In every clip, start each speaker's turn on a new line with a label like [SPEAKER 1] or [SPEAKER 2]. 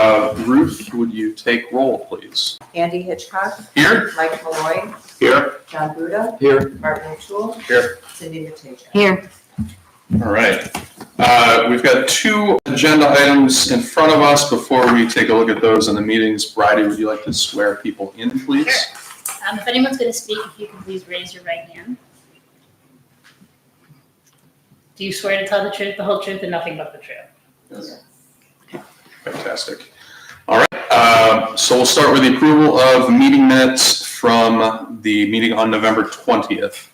[SPEAKER 1] Ruth, would you take roll, please?
[SPEAKER 2] Andy Hitchcock.
[SPEAKER 1] Here.
[SPEAKER 2] Mike Malloy.
[SPEAKER 1] Here.
[SPEAKER 2] John Buda.
[SPEAKER 1] Here.
[SPEAKER 2] Martin O'Toole.
[SPEAKER 1] Here.
[SPEAKER 2] Cindy Matejka.
[SPEAKER 3] Here.
[SPEAKER 1] All right. We've got 2 agenda items in front of us. Before we take a look at those in the meetings, Bridie, would you like to swear people in, please?
[SPEAKER 4] Sure. If anyone's going to speak, if you can please raise your right hand. Do you swear to tell the truth, the whole truth, and nothing but the truth?
[SPEAKER 1] Yes. Fantastic. All right. So we'll start with the approval of meeting minutes from the meeting on November 20th.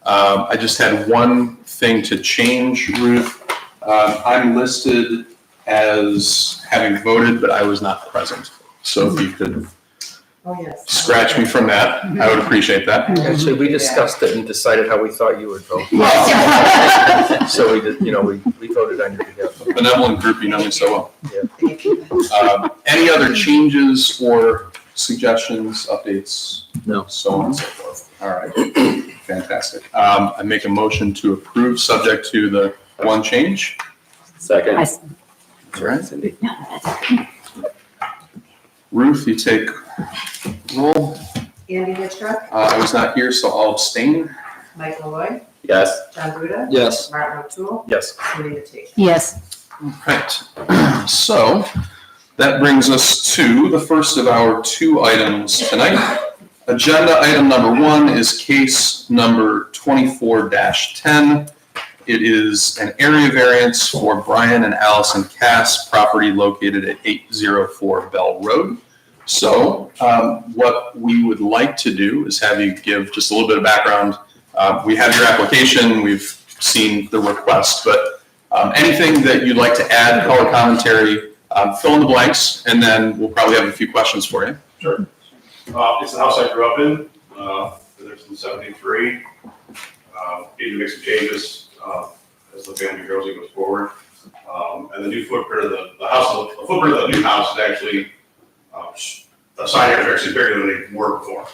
[SPEAKER 1] I just had one thing to change, Ruth. I'm listed as having voted, but I was not present. So if you could scratch me from that, I would appreciate that.
[SPEAKER 5] Actually, we discussed it and decided how we thought you would vote. So we did, we voted on your behalf.
[SPEAKER 1] Benevolent group, you know me so well.
[SPEAKER 5] Yeah.
[SPEAKER 1] Any other changes or suggestions, updates?
[SPEAKER 5] No.
[SPEAKER 1] So on and so forth. All right. Fantastic. I make a motion to approve subject to the one change.
[SPEAKER 5] Second.
[SPEAKER 1] All right.
[SPEAKER 5] Cindy.
[SPEAKER 1] Ruth, you take roll.
[SPEAKER 2] Andy Hitchcock.
[SPEAKER 1] I was not here, so I'll abstain.
[SPEAKER 2] Mike Malloy.
[SPEAKER 5] Yes.
[SPEAKER 2] John Buda.
[SPEAKER 5] Yes.
[SPEAKER 2] Martin O'Toole.
[SPEAKER 5] Yes.
[SPEAKER 2] Cindy Matejka.
[SPEAKER 3] Yes.
[SPEAKER 1] All right. So that brings us to the first of our 2 items tonight. Agenda item number 1 is case number 24-10. It is an area variance for Brian and Allison Cass, property located at 804 Bell Road. So what we would like to do is have you give just a little bit of background. We have your application, we've seen the request, but anything that you'd like to add, color commentary, fill in the blanks, and then we'll probably have a few questions for you.
[SPEAKER 6] Sure. It's the house I grew up in. There's in 73. Need to make some changes as the family grows and goes forward. And the new footprint of the house, the footprint of the new house is actually, the side yards are actually bigger than they were before.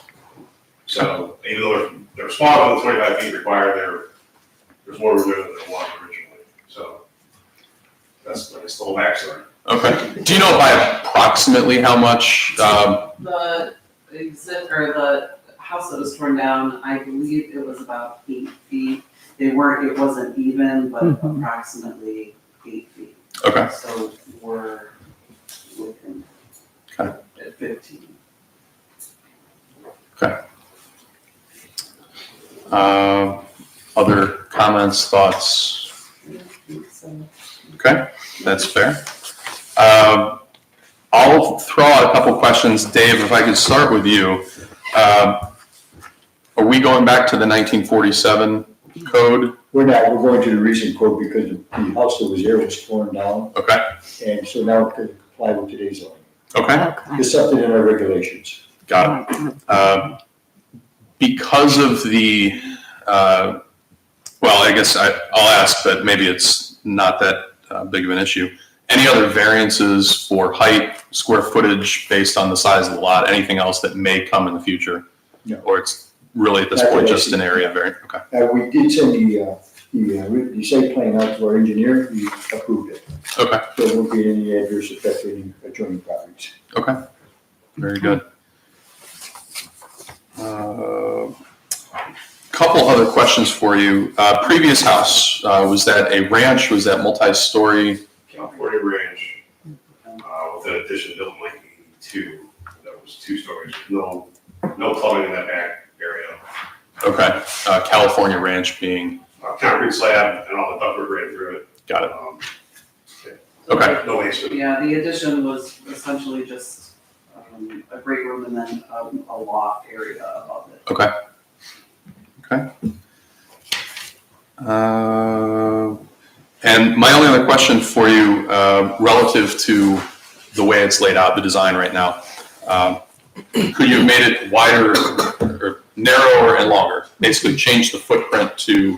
[SPEAKER 6] So even though they're smaller than 25 feet required, there's more room than there was originally. So that's the whole backstory.
[SPEAKER 1] Okay. Do you know by approximately how much?
[SPEAKER 7] The house that was torn down, I believe it was about 8 feet. It wasn't even, but approximately 8 feet.
[SPEAKER 1] Okay.
[SPEAKER 7] So we're within at 15.
[SPEAKER 1] Okay. Other comments, thoughts? Okay, that's fair. I'll throw out a couple questions. Dave, if I could start with you. Are we going back to the 1947 code?
[SPEAKER 8] We're not, we're going to the recent code because the house that was there was torn down.
[SPEAKER 1] Okay.
[SPEAKER 8] And so now we're going to comply with today's zoning.
[SPEAKER 1] Okay.
[SPEAKER 8] It's something in our regulations.
[SPEAKER 1] Got it. Because of the, well, I guess I'll ask, but maybe it's not that big of an issue. Any other variances for height, square footage based on the size of the lot, anything else that may come in the future?
[SPEAKER 8] No.
[SPEAKER 1] Or it's really at this point just an area variance? Okay.
[SPEAKER 8] We did send the site plan out to our engineer, he approved it.
[SPEAKER 1] Okay.
[SPEAKER 8] So there won't be any adverse effect to any adjoining properties.
[SPEAKER 1] Okay. Very good. Couple other questions for you. Previous house, was that a ranch? Was that multi-story?
[SPEAKER 6] California Ranch, with an addition built in 1982. That was 2 stories. No plumbing in that back area.
[SPEAKER 1] Okay. California Ranch being?
[SPEAKER 6] Concrete slab and all the ductwork ran through it.
[SPEAKER 1] Got it. Okay.
[SPEAKER 6] No basement.
[SPEAKER 7] Yeah, the addition was essentially just a great room and then a loft area above it.
[SPEAKER 1] Okay. Okay. And my only other question for you, relative to the way it's laid out, the design right now, could you have made it wider or narrower and longer? Basically change the footprint to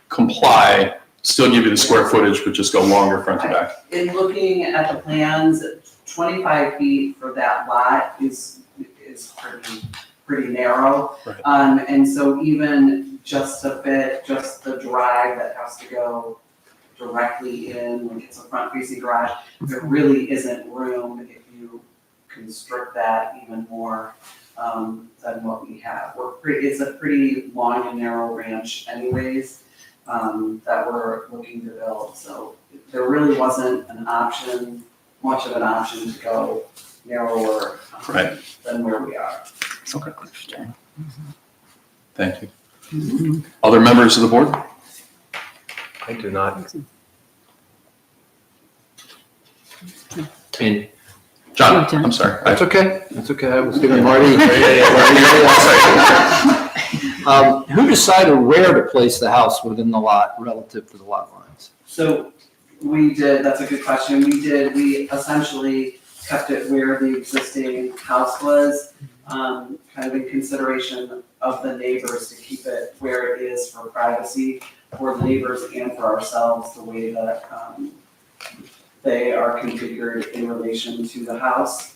[SPEAKER 1] comply, still give you the square footage, but just go longer front to back.
[SPEAKER 7] In looking at the plans, 25 feet for that lot is pretty narrow.
[SPEAKER 1] Right.
[SPEAKER 7] And so even just to fit just the drive that has to go directly in, like it's a front facing garage. There really isn't room if you constrict that even more, than what we have. It's a pretty long and narrow ranch anyways, that we're looking to build, so there really wasn't much of an option to go narrower,
[SPEAKER 1] Right.
[SPEAKER 7] than where we are.
[SPEAKER 1] Okay. Thank you. Other members of the board?
[SPEAKER 5] I do not. And
[SPEAKER 1] John, I'm sorry.
[SPEAKER 3] That's okay, that's okay, I was giving Marty. Who decided where to place the house within the lot relative to the lot lines?
[SPEAKER 7] So we did, that's a good question, we essentially kept it where the existing house was, kind of in consideration of the neighbors to keep it where it is for privacy for the neighbors and for ourselves, the way that, they are configured in relation to the house.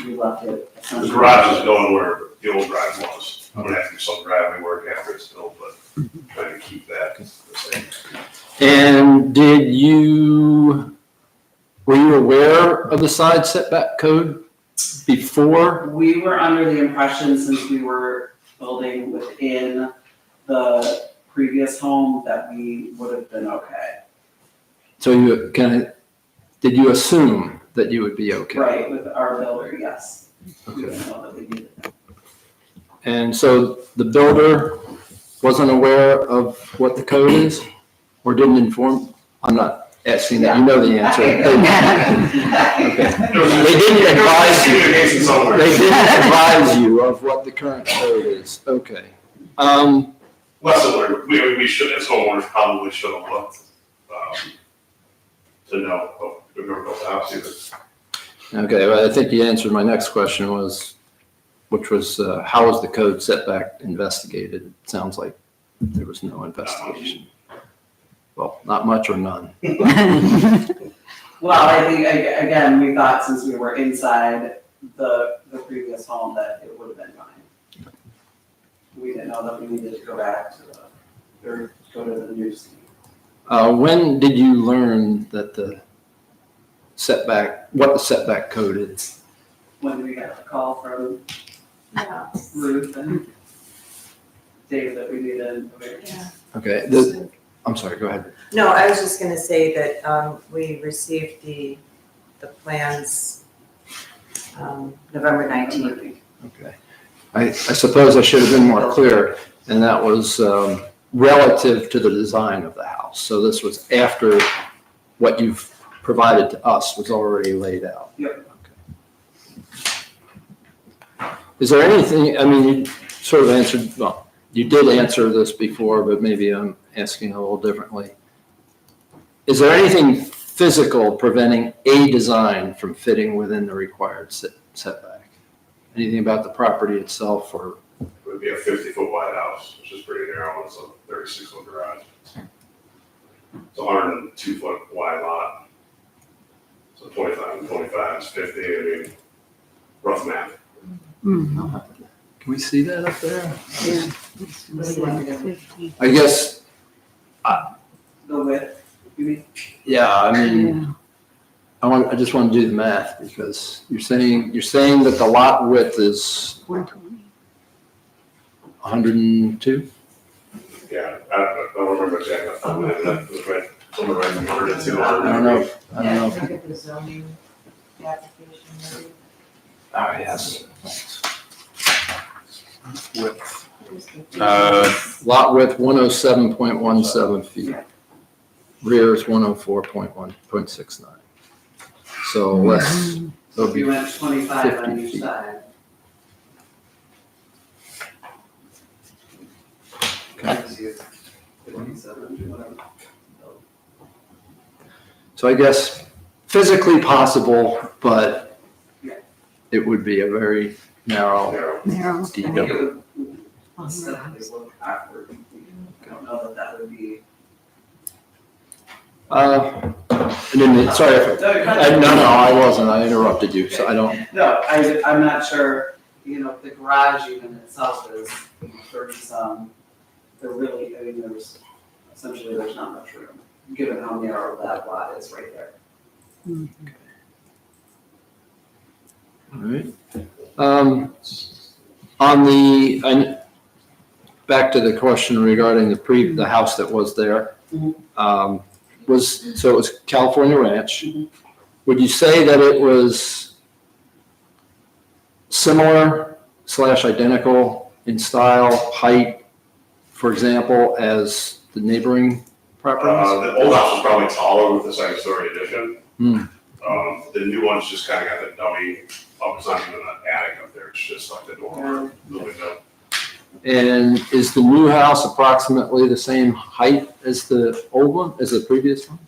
[SPEAKER 7] We left it
[SPEAKER 6] The
[SPEAKER 7] essentially.
[SPEAKER 6] garage is going where the old drive was. I'm gonna have to do some driveway work after it's built, but trying to keep that the same.
[SPEAKER 3] And were you aware of the side setback code before?
[SPEAKER 7] We were under the impression, since we were building within the previous home, that we would have been okay.
[SPEAKER 3] So you did you assume that you would be okay?
[SPEAKER 7] Right, with our builder, yes. We
[SPEAKER 3] Okay.
[SPEAKER 7] didn't know that we needed that.
[SPEAKER 3] And so the builder wasn't aware of what the code is or didn't inform? I'm not asking that, you know the answer. Okay. They didn't advise you.
[SPEAKER 6] Communication somewhere.
[SPEAKER 3] They didn't advise you of what the current code is, okay.
[SPEAKER 6] Lesson learned, we should, as homeowners, probably should have looked, to know, but we've never built the house either.
[SPEAKER 3] Okay, well, I think you answered my next question which was, how was the code setback investigated? It sounds like there was no investigation. Well, not much or none.
[SPEAKER 7] Well, I think, again, we thought since we were inside the previous home that it would have been fine. We didn't know that we needed to go back to go to the new scheme.
[SPEAKER 3] When did you learn that what the setback code is?
[SPEAKER 7] When we got the call from
[SPEAKER 2] Yeah.
[SPEAKER 7] Ruth and Dave that we needed a variance.
[SPEAKER 3] Okay, I'm sorry, go ahead.
[SPEAKER 2] No, I was just gonna say that, we received the plans, November 19th.
[SPEAKER 3] Okay. I suppose I should have been more clear, and that was relative to the design of the house. So this was after what you've provided to us was already laid out.
[SPEAKER 7] Yep.
[SPEAKER 3] Okay. Is there anything, I mean, you sort of answered, well, you did answer this before, but maybe I'm asking a little differently. Is there anything physical preventing a design from fitting within the required setback? Anything about the property itself or?
[SPEAKER 6] It would be a 50-foot wide house, which is pretty narrow, it's a 36-foot garage. It's a 102-foot wide lot. So 25 and 25 is 50, I mean, rough math.
[SPEAKER 3] Can we see that up there?
[SPEAKER 2] What do you want to do?
[SPEAKER 3] I guess,
[SPEAKER 7] The width, you mean?
[SPEAKER 3] yeah, I mean, I just want to do the math because you're saying that the lot width is 102?
[SPEAKER 6] Yeah, I don't remember exactly, off the top of my head, that was right, somewhere right from 100 to 200.
[SPEAKER 3] I don't know.
[SPEAKER 2] Yeah, look at the zoning application, maybe.
[SPEAKER 3] Oh, yes.
[SPEAKER 1] Width.
[SPEAKER 2] Here's the-
[SPEAKER 3] Lot width 107.17 feet. Rear is 104.69. So less, so it'll
[SPEAKER 7] We
[SPEAKER 3] be
[SPEAKER 7] went 25 on
[SPEAKER 3] 50
[SPEAKER 7] each
[SPEAKER 3] feet.
[SPEAKER 7] side.
[SPEAKER 3] Okay.
[SPEAKER 7] 27, whatever.
[SPEAKER 3] So I guess physically possible, but
[SPEAKER 7] Yeah.
[SPEAKER 3] it would be a very narrow,
[SPEAKER 6] Narrow.
[SPEAKER 3] deep.
[SPEAKER 7] I think it would definitely look awkward. I don't know that would be.
[SPEAKER 3] And then, sorry, no, I wasn't, I interrupted you, so I don't,
[SPEAKER 7] No, I'm not sure, the garage even itself is 30 some. There really, there's not much room. given how narrow that lot is right there.
[SPEAKER 3] All right. Back to the question regarding the house that was there.
[SPEAKER 7] Mhm.
[SPEAKER 3] So it was California Ranch. Would you say that it was similar / identical in style, height, for example, as the neighboring properties?
[SPEAKER 6] The old house was probably taller with the second story addition.
[SPEAKER 3] Hmm.
[SPEAKER 6] The new one's just kind of got the dummy, it's not even an attic up there, it's just like the dormer, the window.
[SPEAKER 3] And is the new house approximately the same height as the old one, as the previous one?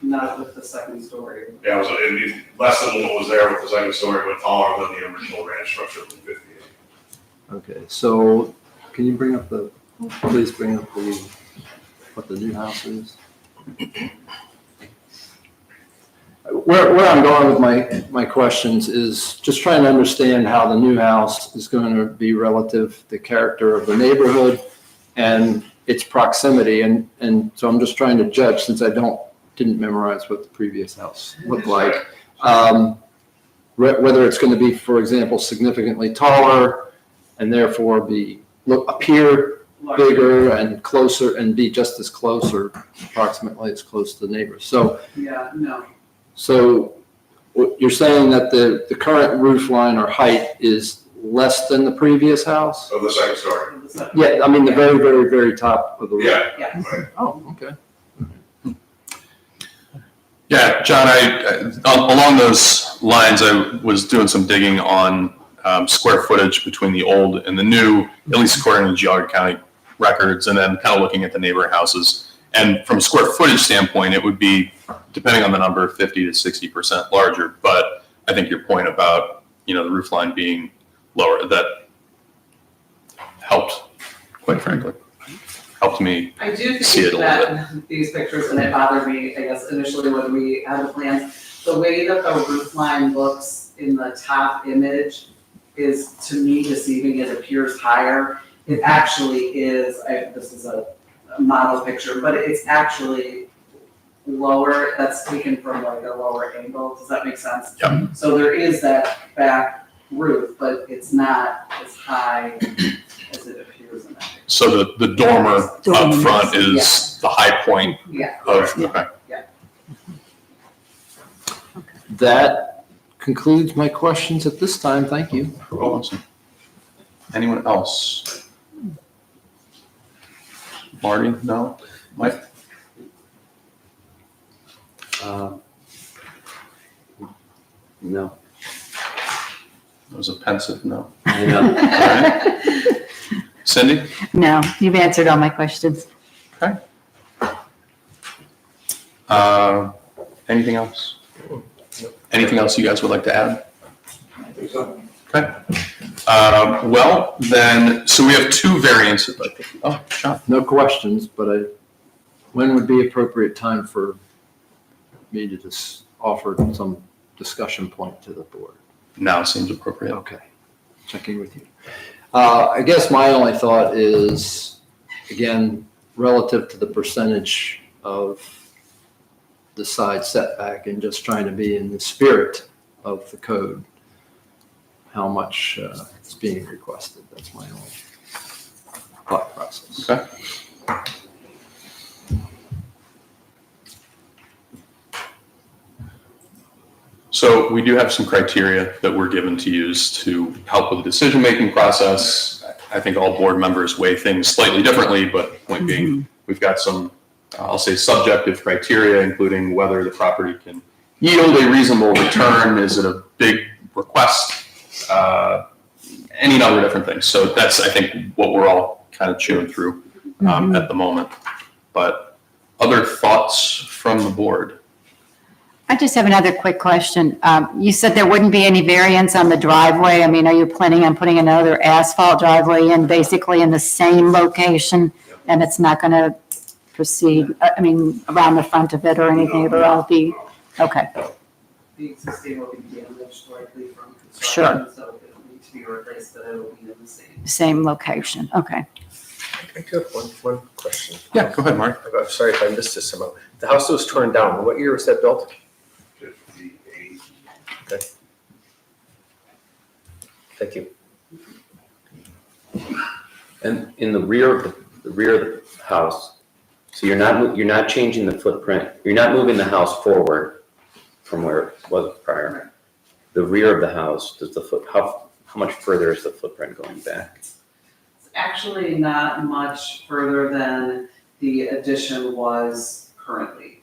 [SPEAKER 7] Not with the second story.
[SPEAKER 6] Yeah, it'd be less than what was there with the second story, but taller than the original ranch structure from 58.
[SPEAKER 3] Okay, so can you please bring up what the new house is? Where I'm going with my questions is just trying to understand how the new house is going to be relative to the character of the neighborhood and its proximity. And so I'm just trying to judge, since I didn't memorize what the previous house looked like. Whether it's going to be, for example, significantly taller and therefore appear bigger and closer and be just as close or approximately as close to the neighbors. So you're saying that the current roof line or height is less than the previous house?
[SPEAKER 6] Of the second story.
[SPEAKER 3] Yeah, I mean, the very, very, very top of the roof.
[SPEAKER 6] Yeah.
[SPEAKER 3] Oh, okay.
[SPEAKER 1] Yeah, John, along those lines, I was doing some digging on square footage between the old and the new, at least according to Geauga County records, and then kind of looking at the neighboring houses. And from a square footage standpoint, it would be, depending on the number, 50 to 60% larger. But I think your point about, the roof line being lower, that helped, quite frankly. Helped me
[SPEAKER 7] I do
[SPEAKER 1] see it
[SPEAKER 7] think
[SPEAKER 1] a little bit.
[SPEAKER 7] that these pictures, and it bothered me, I guess, initially when we had the plans, the way that the roof line looks in the top image is, to me, deceiving. It appears higher. It actually is, this is a model picture, but it's actually lower. That's taken from like a lower angle. Does that make sense?
[SPEAKER 1] Yeah.
[SPEAKER 7] So there is that back roof, but it's not as high as it appears in that picture.
[SPEAKER 1] So the dormer up front is the high point
[SPEAKER 7] Yeah.
[SPEAKER 1] of, okay.
[SPEAKER 3] That concludes my questions at this time. Thank you.
[SPEAKER 1] Awesome. Anyone else? Marty, no? Mike?
[SPEAKER 9] No.
[SPEAKER 1] That was a pensive no.
[SPEAKER 9] I know.
[SPEAKER 1] All right. Cindy?
[SPEAKER 10] No, you've answered all my questions.
[SPEAKER 1] Anything else? Anything else you guys would like to add?
[SPEAKER 8] I think so.
[SPEAKER 1] Okay. Well, then, so we have two variances. Oh, Sean.
[SPEAKER 3] No questions, but when would be appropriate time for me to just offer some discussion point to the board?
[SPEAKER 1] Now seems appropriate.
[SPEAKER 3] Okay, checking with you. I guess my only thought is, again, relative to the percentage of the side setback and just trying to be in the spirit of the code, how much is being requested. That's my only thought process.
[SPEAKER 1] Okay. So we do have some criteria that we're given to use to help with the decision-making process. I think all board members weigh things slightly differently, but point being, we've got some, I'll say, subjective criteria, including whether the property can yield a reasonable return. Is it a big request? Any number of different things. So that's, I think, what we're all kind of chewing through at the moment. But other thoughts from the board?
[SPEAKER 10] I just have another quick question. You said there wouldn't be any variance on the driveway. I mean, are you planning on putting another asphalt driveway in basically in the same location? And it's not going to proceed, around the front of it or anything? It'll all be, okay.
[SPEAKER 7] The existing will be damaged likely from
[SPEAKER 10] Sure.
[SPEAKER 7] construction, so it'll need to be replaced, but it will be in the same.
[SPEAKER 10] Same location, okay.
[SPEAKER 5] I do have one question.
[SPEAKER 1] Yeah, go ahead, Mark.
[SPEAKER 5] I'm sorry if I missed this somehow. The house that was torn down, what year was that built?
[SPEAKER 6] 58.
[SPEAKER 5] Thank you.
[SPEAKER 9] And in the rear of the house, so you're not changing the footprint, you're not moving the house forward from where it was prior. The rear of the house, how much further is the footprint going back?
[SPEAKER 7] It's actually not much further than the addition was currently.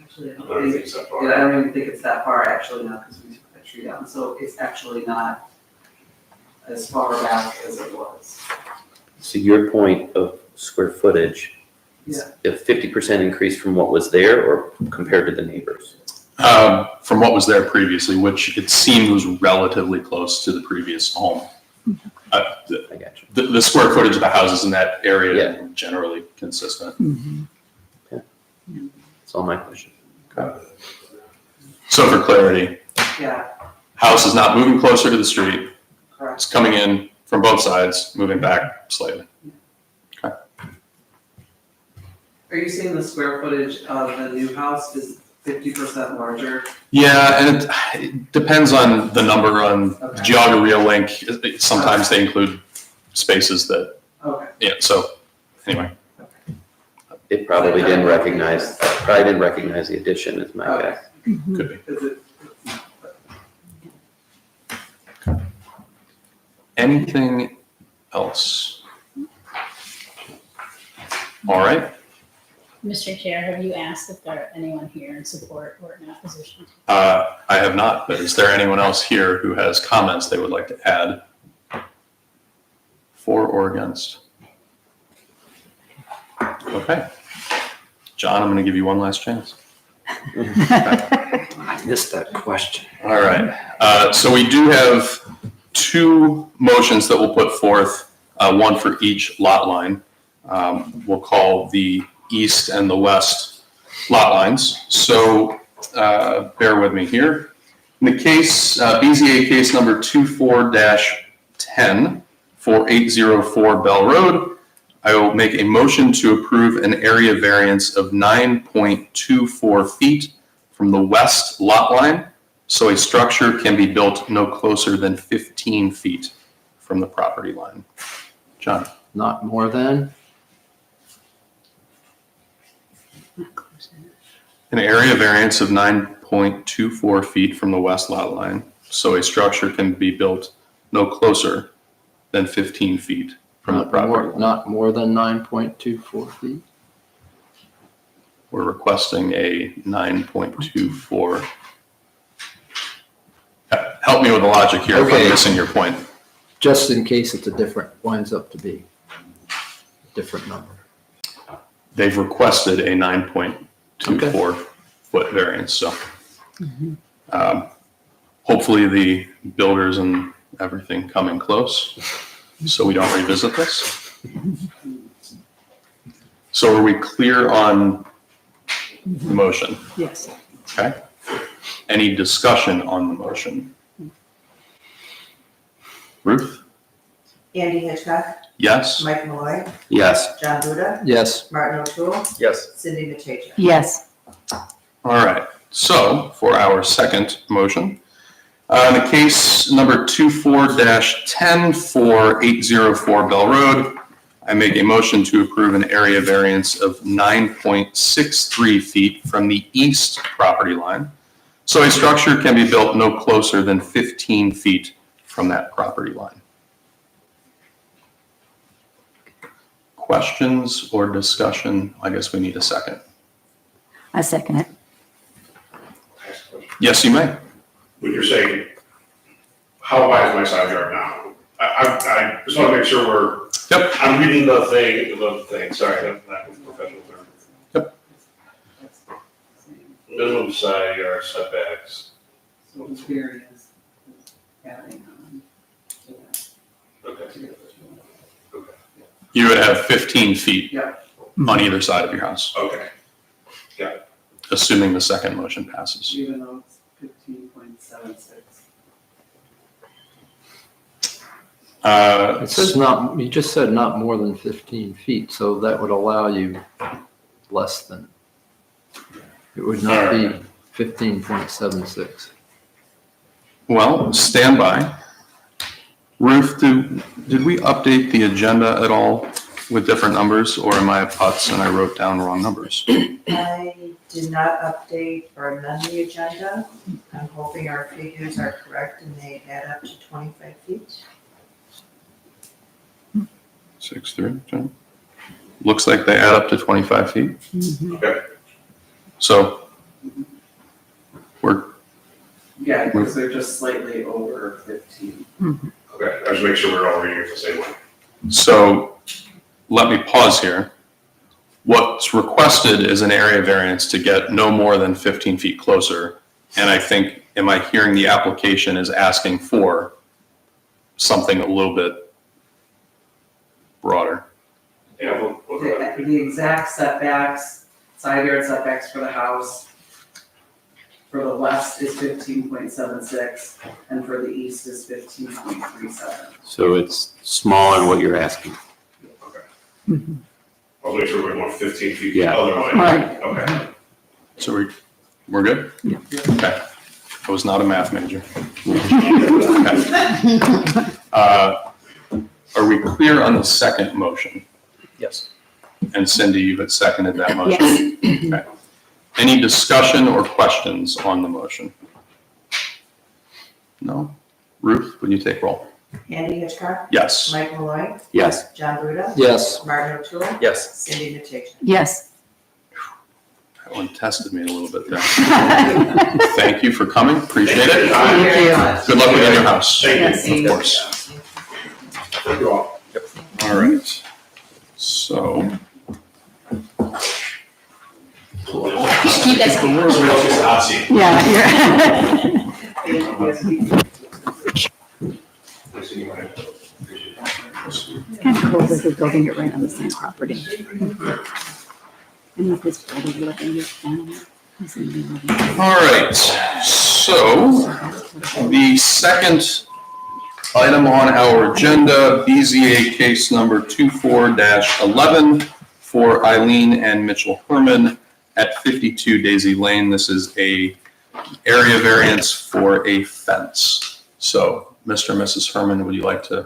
[SPEAKER 7] Actually, I
[SPEAKER 6] I don't
[SPEAKER 7] don't
[SPEAKER 6] think
[SPEAKER 7] think,
[SPEAKER 6] it's that
[SPEAKER 7] yeah, I
[SPEAKER 6] far.
[SPEAKER 7] don't even think it's that far actually now because we took that tree down. So it's actually not as far back as it was.
[SPEAKER 9] So your point of square footage,
[SPEAKER 7] Yeah.
[SPEAKER 9] a 50% increase from what was there or compared to the neighbors?
[SPEAKER 1] From what was there previously, which it seemed was relatively close to the previous home.
[SPEAKER 9] I got you.
[SPEAKER 1] The square footage of the houses in that area
[SPEAKER 9] Yeah.
[SPEAKER 1] are generally consistent.
[SPEAKER 9] That's all my question.
[SPEAKER 1] So for clarity,
[SPEAKER 7] Yeah,
[SPEAKER 1] house is not moving closer to the street.
[SPEAKER 7] correct.
[SPEAKER 1] It's coming in from both sides, moving back slightly.
[SPEAKER 7] Are you saying the square footage of the new house is 50% larger?
[SPEAKER 1] Yeah, and it depends on the number on
[SPEAKER 7] Okay.
[SPEAKER 1] Geauga Real Link. Sometimes they include spaces that,
[SPEAKER 7] Okay.
[SPEAKER 1] yeah, so anyway.
[SPEAKER 9] It probably didn't recognize the addition is my
[SPEAKER 7] Okay.
[SPEAKER 9] guess.
[SPEAKER 1] Could be.
[SPEAKER 7] Is it?
[SPEAKER 1] Anything else? All right.
[SPEAKER 4] Mr. Chair, have you asked if there are anyone here in support or in opposition?
[SPEAKER 1] I have not, but is there anyone else here who has comments they would like to add? For or against? Okay. John, I'm going to give you one last chance.
[SPEAKER 9] I missed that question.
[SPEAKER 1] All right. So we do have two motions that we'll put forth, one for each lot line. We'll call the east and the west lot lines. So bear with me here. In the case, BZA case number 24-10 for 804 Bell Road, I will make a motion to approve an area variance of 9.24 feet from the west lot line, so a structure can be built no closer than 15 feet from the property line. John?
[SPEAKER 3] Not more than?
[SPEAKER 1] An area variance of 9.24 feet from the west lot line, so a structure can be built no closer than 15 feet from the property line.
[SPEAKER 3] Not more than 9.24 feet?
[SPEAKER 1] We're requesting a 9.24. Help me with the logic here if I'm
[SPEAKER 3] Okay.
[SPEAKER 1] missing your point.
[SPEAKER 3] Just in case it's winds up to be a different number.
[SPEAKER 1] They've requested a 9.24 foot variance, so. Hopefully the builders and everything come in close, so we don't revisit this. So are we clear on the motion?
[SPEAKER 10] Yes.
[SPEAKER 1] Okay. Any discussion on the motion? Ruth?
[SPEAKER 2] Andy Hitchcock,
[SPEAKER 1] Yes?
[SPEAKER 2] Mike Malloy,
[SPEAKER 9] Yes.
[SPEAKER 2] John Buda,
[SPEAKER 3] Yes.
[SPEAKER 2] Martin O'Toole,
[SPEAKER 5] Yes.
[SPEAKER 2] Cindy Mateicha.
[SPEAKER 10] Yes.
[SPEAKER 1] All right, so for our second motion, in the case number 24-10 for 804 Bell Road, I make a motion to approve an area variance of 9.63 feet from the east property line, so a structure can be built no closer than 15 feet from that property line. Questions or discussion? I guess we need a second.
[SPEAKER 10] I second it.
[SPEAKER 1] Yes, you may.
[SPEAKER 6] When you're saying, how wide is my side yard now? I just want to make sure I'm reading the thing, sorry, that's not professional term.
[SPEAKER 1] Yep.
[SPEAKER 6] Minimum side yard setbacks,
[SPEAKER 7] So it's variance. Adding on to that.
[SPEAKER 6] okay.
[SPEAKER 1] You would have 15 feet
[SPEAKER 7] Yeah.
[SPEAKER 1] on either side of your house,
[SPEAKER 6] Okay,
[SPEAKER 1] assuming the second motion passes.
[SPEAKER 7] Even though it's 15.76.
[SPEAKER 3] It says not, you just said not more than 15 feet, so that would allow you less than. It would not be 15.76.
[SPEAKER 1] Well, stand by. Ruth, did we update the agenda at all with different numbers, or am I a putz and I wrote down wrong numbers?
[SPEAKER 2] I did not update or amend the agenda. I'm hoping our figures are correct and they add up to 25 feet.
[SPEAKER 1] 6'3", John? Looks like they add up to 25 feet.
[SPEAKER 6] Okay.
[SPEAKER 1] So we're,
[SPEAKER 7] Yeah, because they're just slightly over 15.
[SPEAKER 6] Okay, I just make sure we're all reading it the same way.
[SPEAKER 1] so let me pause here. What's requested is an area variance to get no more than 15 feet closer. And I think, am I hearing the application is asking for something a little bit broader?
[SPEAKER 6] Yeah, we'll go ahead.
[SPEAKER 7] The exact setbacks, side yard setbacks for the house, for the west is 15.76, and for the east is 15.37.
[SPEAKER 9] So it's smaller than what you're asking.
[SPEAKER 6] Okay. I'll make sure we're going 15 feet the
[SPEAKER 9] Yeah.
[SPEAKER 6] other way.
[SPEAKER 10] Right.
[SPEAKER 6] Okay.
[SPEAKER 1] So we're good?
[SPEAKER 10] Yeah.
[SPEAKER 1] Okay. I was not a math major. Are we clear on the second motion?
[SPEAKER 5] Yes.
[SPEAKER 1] And Cindy, you had seconded that motion?
[SPEAKER 10] Yes.
[SPEAKER 1] Okay. Any discussion or questions on the motion? No? Ruth, would you take roll?
[SPEAKER 2] Andy Hitchcock,
[SPEAKER 1] Yes.
[SPEAKER 2] Mike Malloy,
[SPEAKER 9] Yes.
[SPEAKER 2] John Buda,
[SPEAKER 3] Yes.
[SPEAKER 2] Martin O'Toole,
[SPEAKER 5] Yes.
[SPEAKER 2] Cindy Mateicha.
[SPEAKER 10] Yes.
[SPEAKER 1] That one tested me a little bit there. Thank you for coming, appreciate it.
[SPEAKER 10] Thank you.
[SPEAKER 1] Good luck with your house.
[SPEAKER 6] Thank
[SPEAKER 2] you.
[SPEAKER 1] Of course.
[SPEAKER 6] Thank you all.
[SPEAKER 1] All right. So,
[SPEAKER 4] Keep that.
[SPEAKER 6] Somebody else gets the hot seat.
[SPEAKER 10] Yeah,
[SPEAKER 6] Nice to meet you. Appreciate it.
[SPEAKER 11] It's kind of cool that they're building it right on the same property. And with this brother living with them, he's gonna be living.
[SPEAKER 1] all right. So, the second item on our agenda, BZA case number 24-11 for Eileen and Mitchell Herman at 52 Daisy Lane. This is a area variance for a fence. So, Mr. and Mrs. Herman, would you like to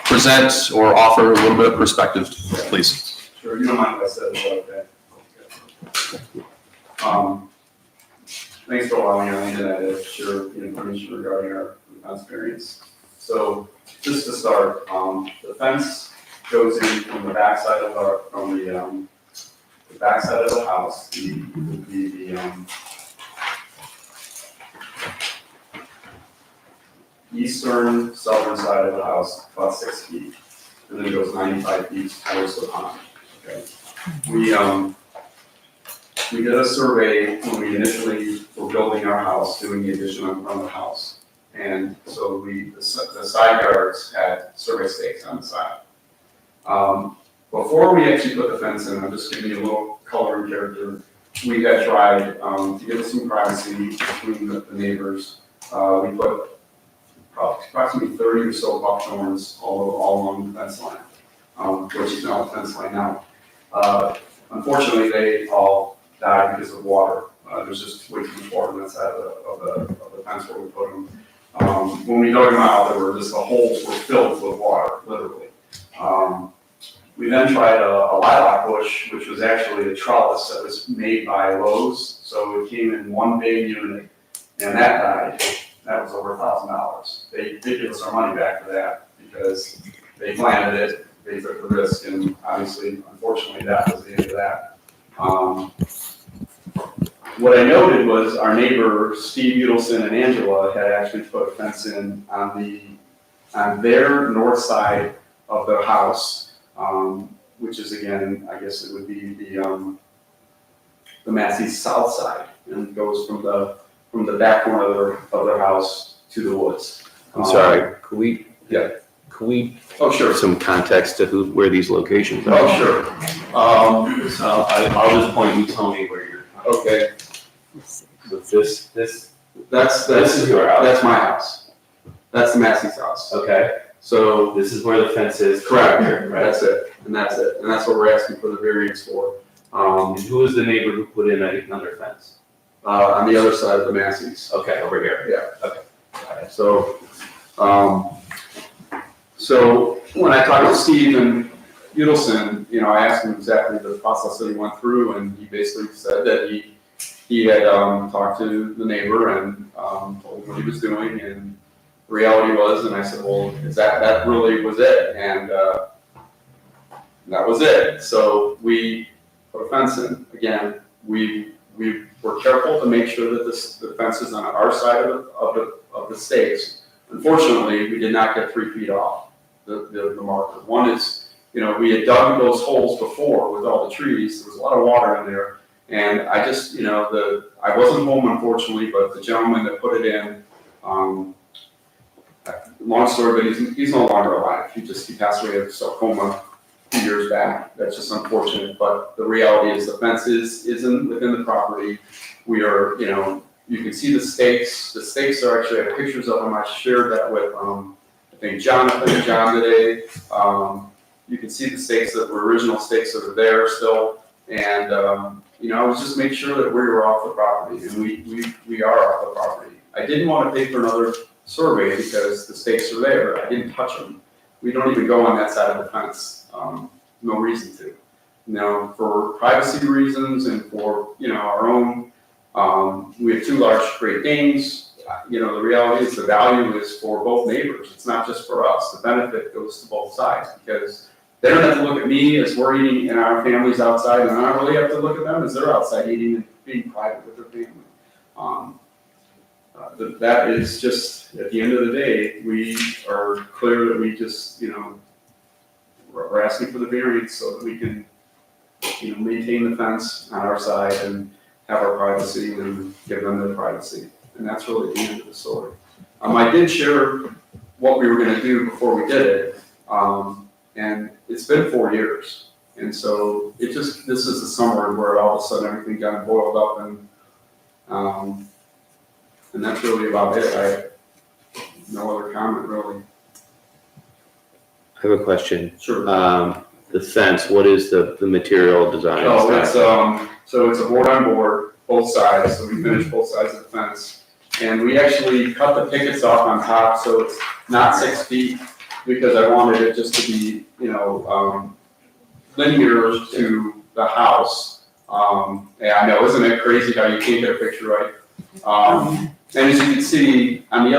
[SPEAKER 1] present or offer a little bit of perspective, please?
[SPEAKER 12] Sure, you don't mind if I said it, okay? Thanks for allowing Eileen to share the information regarding our fence variance. So, just to start, the fence goes in from the backside of the backside of the house, the eastern, southern side of the house, about 6 feet, and then it goes 95 feet towards the pond, okay? We did a survey when we initially were building our house, doing the addition on the house. And so the side yards had survey stakes on the side. Before we actually put the fence in, I'm just giving you a little color and character. We had tried, to give us some privacy between the neighbors, we put approximately 30 or so buckthorns all along the fence line, which is now the fence line now. Unfortunately, they all died because of water. There's just way too much water on that side of the fence where we put them. When we dug them out, the holes were filled with water, literally. We then tried a lilac bush, which was actually a trellis that was made by Lowe's. So it came in one big unit, and that died. That was over $1,000. They did give us our money back for that because they planted it, they took the risk, and obviously, unfortunately, that was the end of that. What I noted was our neighbor, Steve Udelson and Angela, had actually put a fence in on their north side of the house, which is again, I guess it would be the Massey's south side, and goes from the back corner of their house to the woods.
[SPEAKER 9] I'm sorry, could we?
[SPEAKER 12] Yeah.
[SPEAKER 9] Could we?
[SPEAKER 12] Oh, sure.
[SPEAKER 9] Some context to where these locations are?
[SPEAKER 12] Oh, sure.
[SPEAKER 9] So I'll just point you, tell me where you're.
[SPEAKER 12] Okay.
[SPEAKER 9] So this
[SPEAKER 12] This
[SPEAKER 9] is your house?
[SPEAKER 12] That's my house. That's the Massey's house.
[SPEAKER 9] Okay.
[SPEAKER 12] So,
[SPEAKER 9] This is where the fence is.
[SPEAKER 12] correct,
[SPEAKER 9] Right.
[SPEAKER 12] that's it, and that's what we're asking for the variance for.
[SPEAKER 9] And who is the neighbor who put in another fence?
[SPEAKER 12] On the other side of the Massey's.
[SPEAKER 9] Okay, over here.
[SPEAKER 12] Yeah.
[SPEAKER 9] Okay.
[SPEAKER 12] So, so when I talked to Steve Udelson, I asked him exactly the process that he went through, and he basically said that he had, talked to the neighbor and, told him what he was doing, and the reality was, and I said, well, that really was it, and, that was it. So we put a fence in. Again, we were careful to make sure that the fence is on our side of the stakes. Unfortunately, we did not get 3 feet off the marker. One is, we had dug those holes before with all the trees. There was a lot of water in there. And I just, I wasn't home unfortunately, but the gentleman that put it in, long story, but he's no longer alive. He passed away of sarcoma a few years back. That's just unfortunate. But the reality is the fence isn't within the property. We are, you can see the stakes. The stakes are actually, I have pictures of them. I shared that with, I think John today. You can see the stakes that were original stakes that are there still. And, I was just making sure that we were off the property, and we are off the property. I didn't want to pay for another survey because the stakes are there. I didn't touch them. We don't even go on that side of the fence. No reason to. For privacy reasons and for, our own, we have 2 large Great Danes. The reality is the value is for both neighbors. It's not just for us. The benefit goes to both sides because they don't have to look at me as we're eating and our family's outside, and I don't really have to look at them as they're outside eating and being private with their family. That is just, at the end of the day, we are clear that we just, we're asking for the variance so that we can, maintain the fence on our side and have our privacy and give them their privacy. And that's really the end of the story. I did share what we were gonna do before we did it. And it's been 4 years. And so this is the summer where all of a sudden everything got boiled up and that's really about it. I have no other comment really.
[SPEAKER 9] I have a question.
[SPEAKER 12] Sure.
[SPEAKER 9] The fence, what is the material design?
[SPEAKER 12] So it's a board on board, both sides. So we finished both sides of the fence. And we actually cut the pickets off on top so it's not 6 feet because I wanted it just to be, linear to the house. Yeah, I know, isn't it crazy how you can't get a picture right? And as you can see, right on the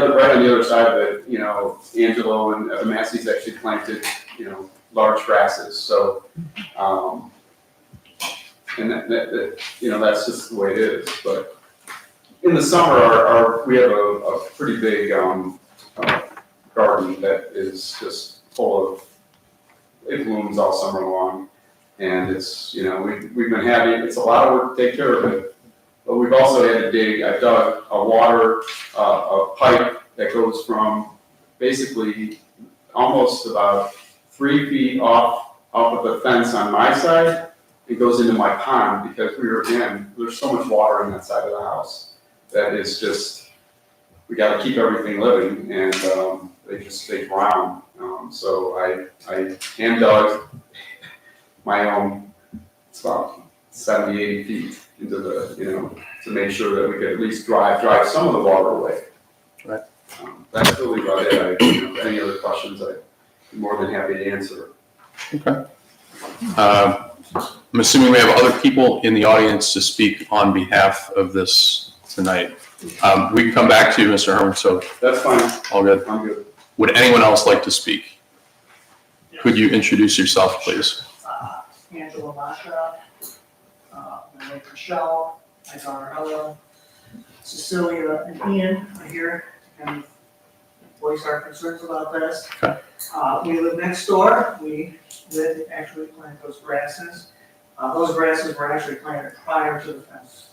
[SPEAKER 12] other side of it, Angelo and the Massey's actually planted, large grasses. So, and that's just the way it is. But in the summer, we have a pretty big garden that is just full of, it blooms all summer long. And it's, we've been having, it's a lot of work to take care of it. But we've also had to dig, I've dug a pipe that goes from basically almost about 3 feet off of the fence on my side. It goes into my pond because there's so much water on that side of the house that is just, we gotta keep everything living and they drown. So I hand dug my own, it's about 70, 80 feet into the, to make sure that we could at least drive some of the water away.
[SPEAKER 1] Right.
[SPEAKER 12] That's really about it. Any other questions, I'd be more than happy to answer.
[SPEAKER 1] Okay. I'm assuming we have other people in the audience to speak on behalf of this tonight. We can come back to you, Mr. Herman, so.
[SPEAKER 12] That's fine.
[SPEAKER 1] All good.
[SPEAKER 12] I'm good.
[SPEAKER 1] Would anyone else like to speak? Could you introduce yourself, please?
[SPEAKER 13] Angela Masha, my wife Michelle, my daughter Ella, Cecilia, and Ian are here to kind of voice our concerns about this.
[SPEAKER 1] Okay.
[SPEAKER 13] We live next door. We did actually plant those grasses. Those grasses were actually planted prior to the fence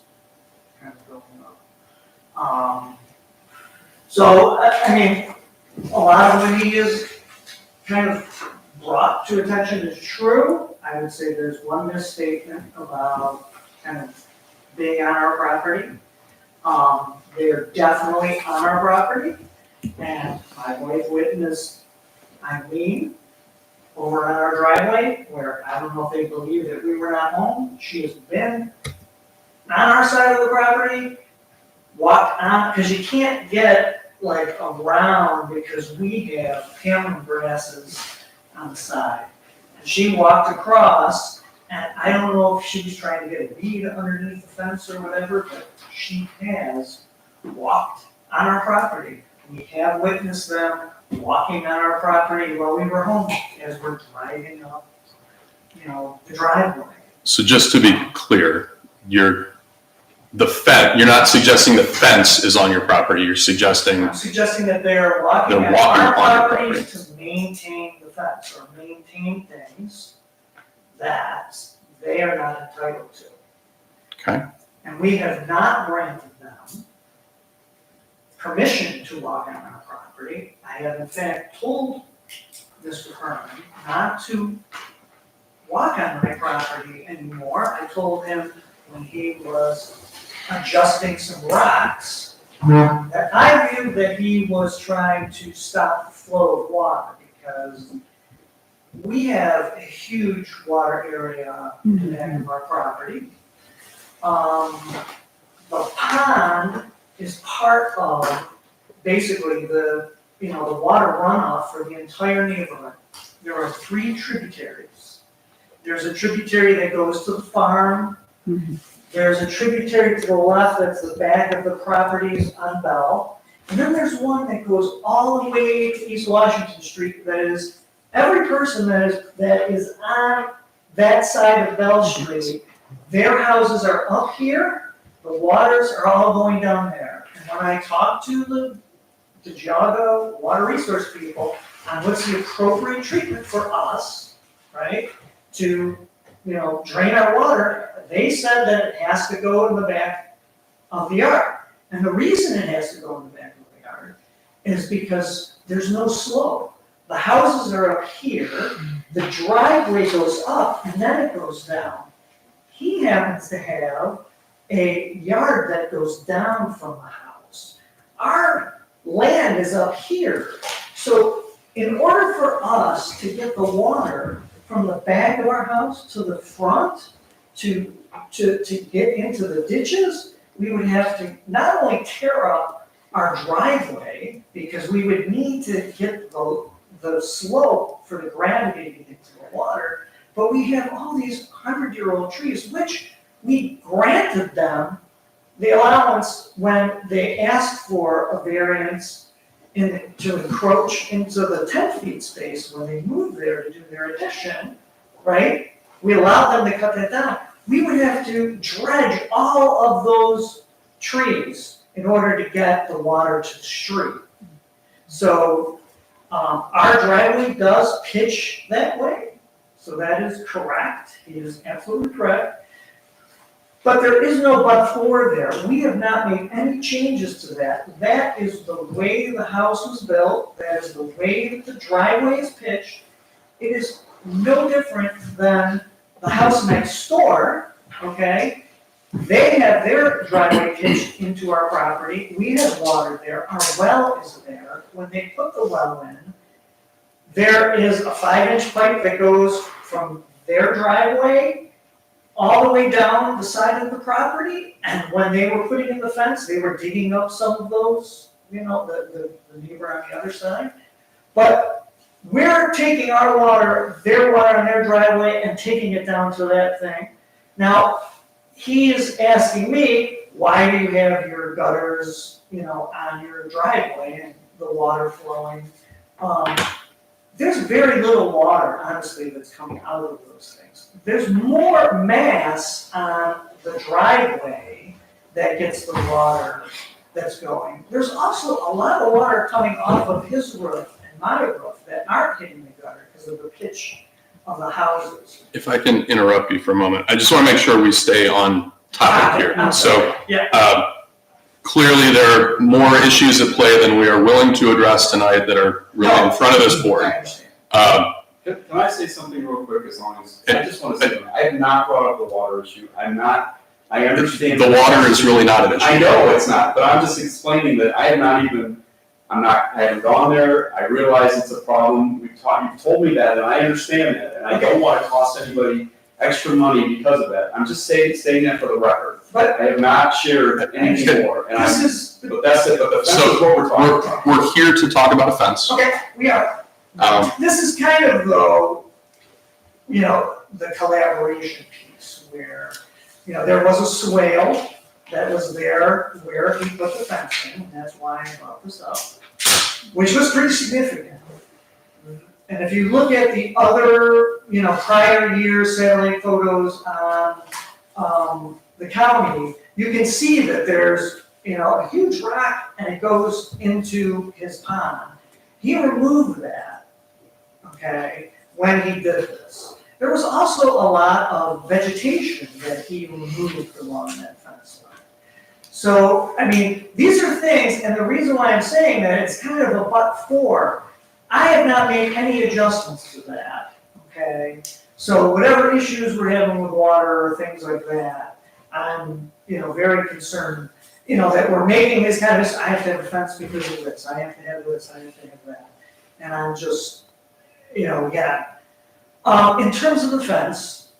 [SPEAKER 13] kind of building up. So, I mean, a lot of what he is kind of brought to attention is true. I would say there's one misstatement about kind of being on our property. They're definitely on our property, and my wife witnessed Eileen over on our driveway, where I don't know if they believe that we were not home. She has been on our side of the property, walked on, because you can't get like around because we have pampas grasses on the side. And she walked across, and I don't know if she was trying to get a weed underneath the fence or whatever, but she has walked on our property. We have witnessed them walking on our property while we were home as we're driving up, the driveway.
[SPEAKER 1] So just to be clear, you're not suggesting the fence is on your property, you're suggesting,
[SPEAKER 13] I'm suggesting that they're walking on
[SPEAKER 1] They're walking
[SPEAKER 13] our
[SPEAKER 1] on your
[SPEAKER 13] properties to maintain the fence or maintain things that they are not entitled to.
[SPEAKER 1] okay?
[SPEAKER 13] And we have not granted them permission to walk on our property. I have in fact told Mr. Herman not to walk on my property anymore. I told him when he was adjusting some rocks, that I viewed that he was trying to stop the flow of water because we have a huge water area in the back of our property. The pond is part of basically the water runoff for the entire neighborhood. There are 3 tributaries. There's a tributary that goes to the farm. There's a tributary to the left, that's the back of the properties on Bell. And then there's one that goes all the way to East Washington Street, that is, every person that is on that side of Bell Street, their houses are up here, the waters are all going down there. And when I talk to the Jago water resource people on what's the appropriate treatment for us, right, to drain our water, they said that it has to go in the back of the yard. And the reason it has to go in the back of the yard is because there's no slope. The houses are up here, the driveway goes up, and then it goes down. He happens to have a yard that goes down from the house. Our land is up here. So in order for us to get the water from the back of our house to the front, to get into the ditches, we would have to not only tear up our driveway, because we would need to get the slope for the gravity to get into the water, but we have all these 100-year-old trees, which we granted them the allowance when they asked for a variance to encroach into the 10 feet space when they moved there to do their addition, right? We allowed them to cut that down. We would have to dredge all of those trees in order to get the water to the street. So our driveway does pitch that way, so that is correct. He is absolutely correct. But there is no but for there. We have not made any changes to that. That is the way the house was built. That is the way that the driveway is pitched. It is no different than the house next door, okay? They have their driveway pitched into our property. We have water there. Our well is there. When they put the well in, there is a 5-inch pipe that goes from their driveway all the way down the side of the property. And when they were putting in the fence, they were digging up some of those, the neighbor on the other side. But we're taking our water, their water on their driveway and taking it down to that thing. Now, he is asking me, why do you have your gutters, on your driveway and the water flowing? There's very little water, honestly, that's coming out of those things. There's more mass on the driveway that gets the water that's going. There's also a lot of water coming off of his roof and my roof that aren't hitting the gutter because of the pitch of the houses.
[SPEAKER 1] If I can interrupt you for a moment, I just want to make sure we stay on topic here. So clearly there are more issues at play than we are willing to address tonight that are really in front of this board.
[SPEAKER 12] Can I say something real quick, as long as, I just want to say, I have not brought up the water issue. I understand.
[SPEAKER 1] The water is really not an issue.
[SPEAKER 12] I know it's not, but I'm just explaining that I have not even I haven't gone there, I realize it's a problem, you've told me that, and I understand that, and I don't wanna cost anybody extra money because of that. I'm just saying that for the record.
[SPEAKER 13] But-
[SPEAKER 12] I have not shared anything more, and but that's it, but the fence is what we're talking about.
[SPEAKER 1] We're here to talk about a fence.
[SPEAKER 13] Okay, we are.
[SPEAKER 1] Um,
[SPEAKER 13] This is kind of though, the collaboration piece where, there was a swale that was there where he put the fence in, and that's why I brought this up, which was pretty significant. And if you look at the other, prior year satellite photos on, the county, you can see that there's, a huge rock and it goes into his pond. He removed that, okay, when he did this. There was also a lot of vegetation that he removed along that fence line. So, these are things, and the reason why I'm saying that, it's kind of a but for. I have not made any adjustments to that, okay? So whatever issues we're having with water or things like that, I'm, very concerned, that we're making this kind of, I have to have a fence because of this, I have to have this, I have to have that. And I'm just, yeah. In terms of the fence,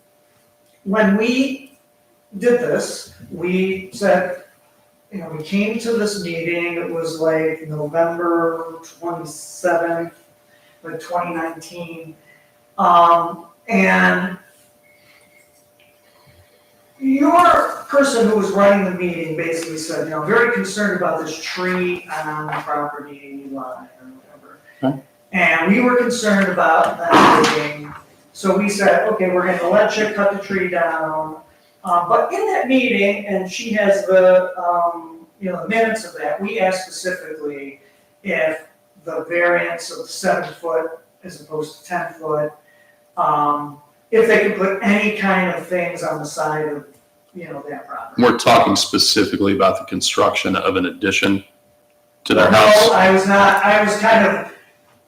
[SPEAKER 13] when we did this, we said, we came to this meeting, it was like November 27th, 2019. And your person who was running the meeting basically said, very concerned about this tree on the property line or whatever.
[SPEAKER 1] Okay.
[SPEAKER 13] And we were concerned about that moving. So we said, okay, we're gonna let you cut the tree down. But in that meeting, and she has the, the minutes of that, we asked specifically if the variance of 7 foot as opposed to 10 foot, if they could put any kind of things on the side of, that property.
[SPEAKER 1] We're talking specifically about the construction of an addition to their
[SPEAKER 13] No,
[SPEAKER 1] house.
[SPEAKER 13] I was not, I was kind of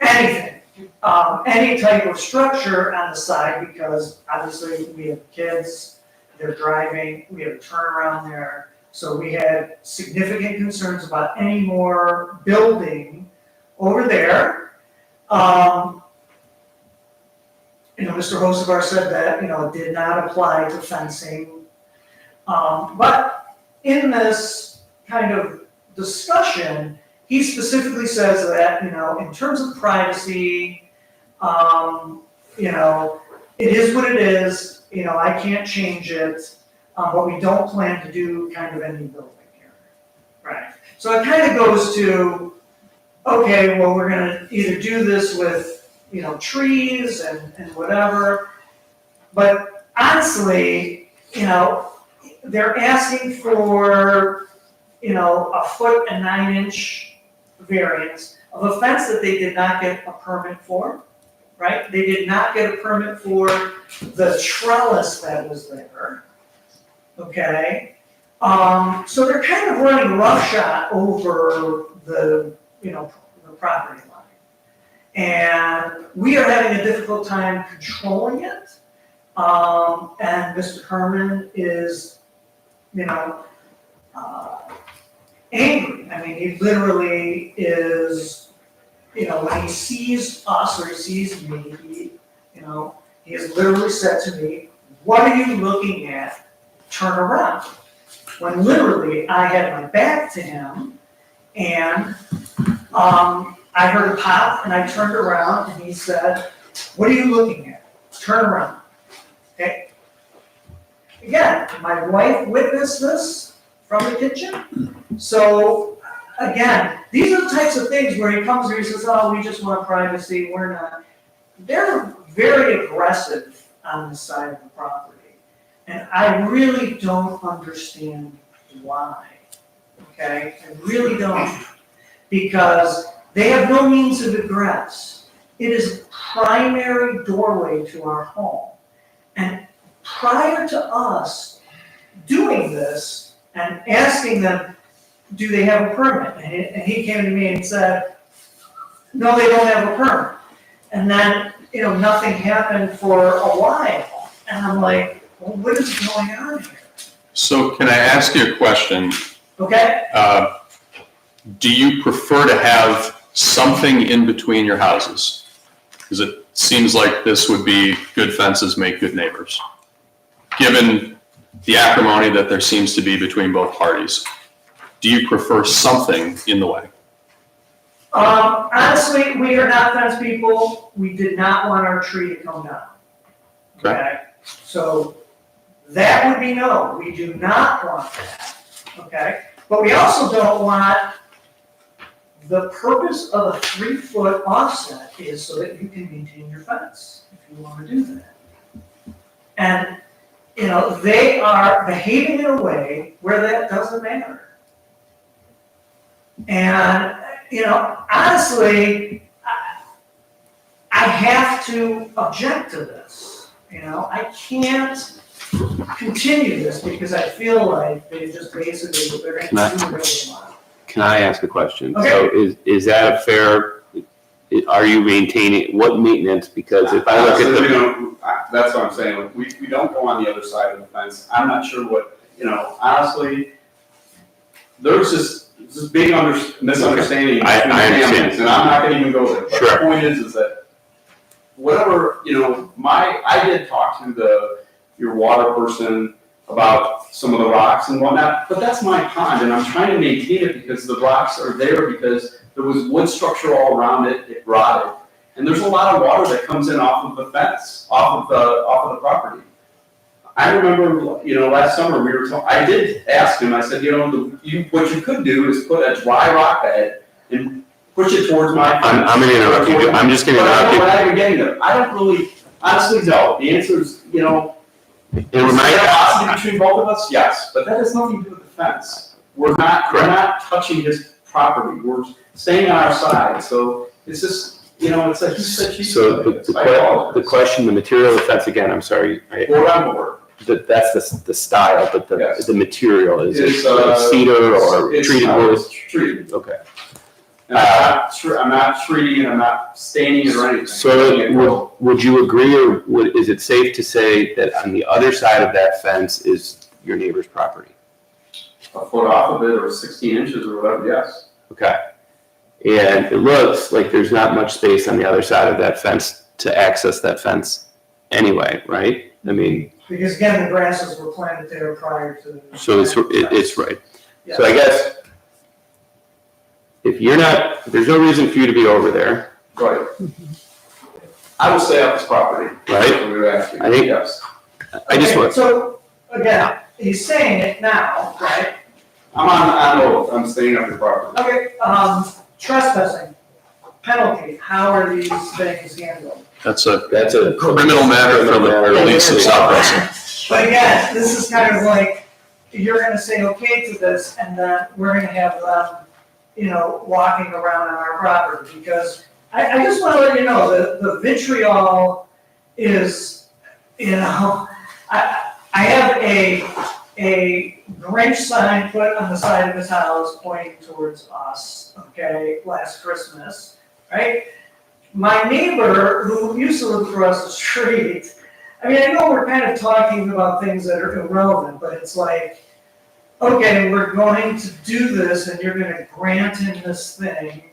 [SPEAKER 13] anything, any type of structure on the side, because obviously we have kids, they're driving, we have a turnaround there. So we had significant concerns about any more building over there. Mr. Hosevar said that, it did not apply to fencing. But in this kind of discussion, he specifically says that, in terms of privacy, it is what it is, I can't change it, but we don't plan to do kind of any building here. Right. So it kind of goes to, okay, well, we're gonna either do this with, trees and whatever, but honestly, they're asking for, a 1.9-inch variance of a fence that they did not get a permit for, right? They did not get a permit for the trellis that was there, okay? So they're kind of running roughshod over the, the property line. And we are having a difficult time controlling it. And Mr. Herman is, angry. He literally is, when he sees us or he sees me, he has literally said to me, "What are you looking at? Turn around." When literally I had my back to him and I heard a pop and I turned around and he said, "What are you looking at? Turn around." Okay. Again, my wife witnessed this from the kitchen. So again, these are the types of things where he comes here, he says, "Oh, we just want privacy, we're not." They're very aggressive on this side of the property. And I really don't understand why, okay? I really don't. Because they have no means of egress. It is a primary doorway to our home. And prior to us doing this and asking them, do they have a permit? And he came to me and said, "No, they don't have a permit." And then, nothing happened for a while. And I'm like, well, what is going on here?
[SPEAKER 1] So can I ask you a question?
[SPEAKER 13] Okay?
[SPEAKER 1] do you prefer to have something in between your houses? Because it seems like this would be good fences make good neighbors, given the acrimony that there seems to be between both parties. Do you prefer something in the way?
[SPEAKER 13] Honestly, we are not fence people. We did not want our tree to come down. Okay? So that would be no, we do not want that, okay? But we also don't want, the purpose of a 3-foot offset is so that you can maintain your fence, if you want to do that. And, you know, they are behaving in a way where that doesn't matter. And, you know, honestly, I have to object to this, you know? I can't continue this because I feel like they just basically, they're gonna do what they want.
[SPEAKER 9] Can I ask a question?
[SPEAKER 13] Okay.
[SPEAKER 9] So is that a fair, are you maintaining, what maintenance? Because if I look at
[SPEAKER 12] Honestly,
[SPEAKER 9] the.
[SPEAKER 12] that's what I'm saying, we don't go on the other side of the fence. I'm not sure what, you know, honestly, there's this big misunderstanding
[SPEAKER 9] I
[SPEAKER 12] between
[SPEAKER 9] understand.
[SPEAKER 12] families, and I'm not gonna even go there. But
[SPEAKER 9] Sure.
[SPEAKER 12] the point is that whatever, you know, I did talk to your water person about some of the rocks and whatnot, but that's my pond, and I'm trying to maintain it because the rocks are there because there was wood structure all around it, it rotted. And there's a lot of water that comes in off of the fence, off of the property. I remember, you know, last summer I did ask him, I said, you know, what you could do is put a dry rock bed and push it towards my fence.
[SPEAKER 9] I'm gonna interrupt you, I'm just gonna interrupt you.
[SPEAKER 12] We're not even getting there. I don't really, honestly, no. The answer is, you know, is there animosity between both of us? Yes, but that has nothing to do with the fence. We're not touching his property. We're staying on our side. So it's just, you know, it's like he said, she
[SPEAKER 9] So
[SPEAKER 12] said.
[SPEAKER 9] the question, the material of the fence, again, I'm sorry.
[SPEAKER 12] Board on board.
[SPEAKER 9] That's the style, but
[SPEAKER 12] Yes.
[SPEAKER 9] the material, is it
[SPEAKER 12] It's,
[SPEAKER 9] cedar or
[SPEAKER 12] it's
[SPEAKER 9] treated wood?
[SPEAKER 12] treated.
[SPEAKER 9] Okay.
[SPEAKER 12] And I'm not treating, I'm not staining it or anything.
[SPEAKER 9] So would you agree, or is it safe to say that on the other side of that fence is your neighbor's property?
[SPEAKER 12] A foot off of it or 16 inches or whatever, yes.
[SPEAKER 9] Okay. And it looks like there's not much space on the other side of that fence to access that fence anyway, right? I mean.
[SPEAKER 13] Because again, the grasses were planted there prior to.
[SPEAKER 9] So it's right.
[SPEAKER 13] Yeah.
[SPEAKER 9] So I guess if you're not, there's no reason for you to be over there,
[SPEAKER 12] Right. I will stay off this property.
[SPEAKER 9] Right.
[SPEAKER 12] That's what we were asking.
[SPEAKER 9] I think-
[SPEAKER 12] Yes.
[SPEAKER 9] I just want.
[SPEAKER 13] So, again, he's saying it now, right?
[SPEAKER 12] I'm oath, I'm staying off the property.
[SPEAKER 13] Okay, trespassing, penalty, how are these things handled?
[SPEAKER 1] That's a
[SPEAKER 9] criminal
[SPEAKER 1] matter for the police of South Russell.
[SPEAKER 13] But again, this is kind of like, you're gonna say okay to this, and then we're gonna have them, you know, walking around on our property, because I just wanna let you know, the vitriol is, you know, I have a Grinch sign put on the side of his house pointing towards us, okay, last Christmas, right? My neighbor, who used to live across the street, I mean, I know we're kind of talking about things that are irrelevant, but it's like, okay, we're going to do this and you're gonna grant him this thing,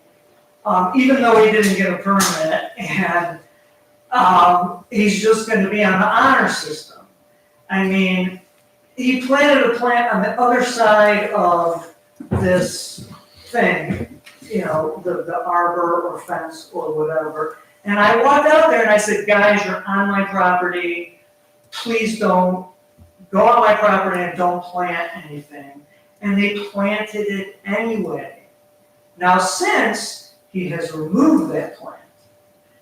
[SPEAKER 13] even though he didn't get a permit, and he's just gonna be on the honor system. I mean, he planted a plant on the other side of this thing, you know, the arbor or fence or whatever. And I walked out there and I said, guys, you're on my property. Please don't go on my property and don't plant anything. And they planted it anyway. Now, since he has removed that plant,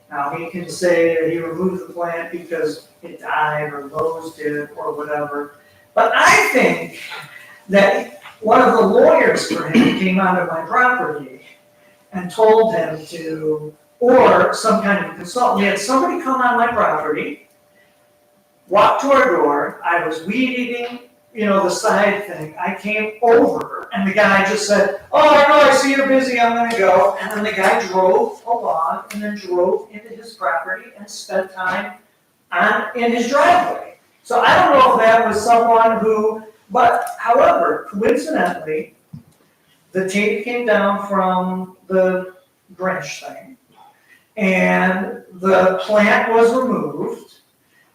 [SPEAKER 13] now he can say that he removed the plant because it died or Lowe's did or whatever. But I think that one of the lawyers for him came onto my property and told him to, or some kind of consultant, we had somebody come on my property, walk to our door, I was weed eating, you know, the side thing, I came over, and the guy just said, oh, I know, I see you're busy, I'm gonna go, and then the guy drove along, and then drove into his property and spent time in his driveway. So I don't know if that was someone who, but however, coincidentally, the tape came down from the Grinch thing, and the plant was removed,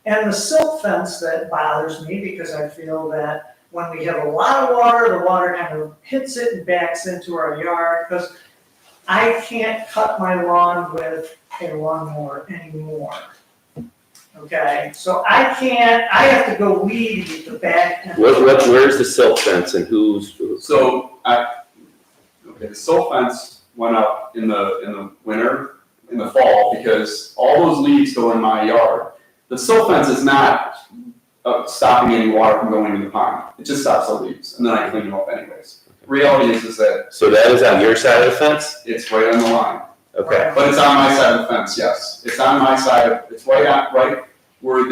[SPEAKER 13] and the silt fence that bothers me, because I feel that when we have a lot of water, the water kind of hits it and backs into our yard, because I can't cut my lawn with a lawnmower anymore. Okay, so I have to go weed eat the back end.
[SPEAKER 9] Where's the silt fence and who's?
[SPEAKER 12] So, the silt fence went up in the winter, in the fall, because all those leaves go in my yard. The silt fence is not stopping any water from going in the pond. It just stops the leaves, and then I clean them up anyways. Reality is that.
[SPEAKER 9] So that is on your side of the fence?
[SPEAKER 12] It's right on the line.
[SPEAKER 9] Okay.
[SPEAKER 12] But it's on my side of the fence, yes. It's on my side, it's right where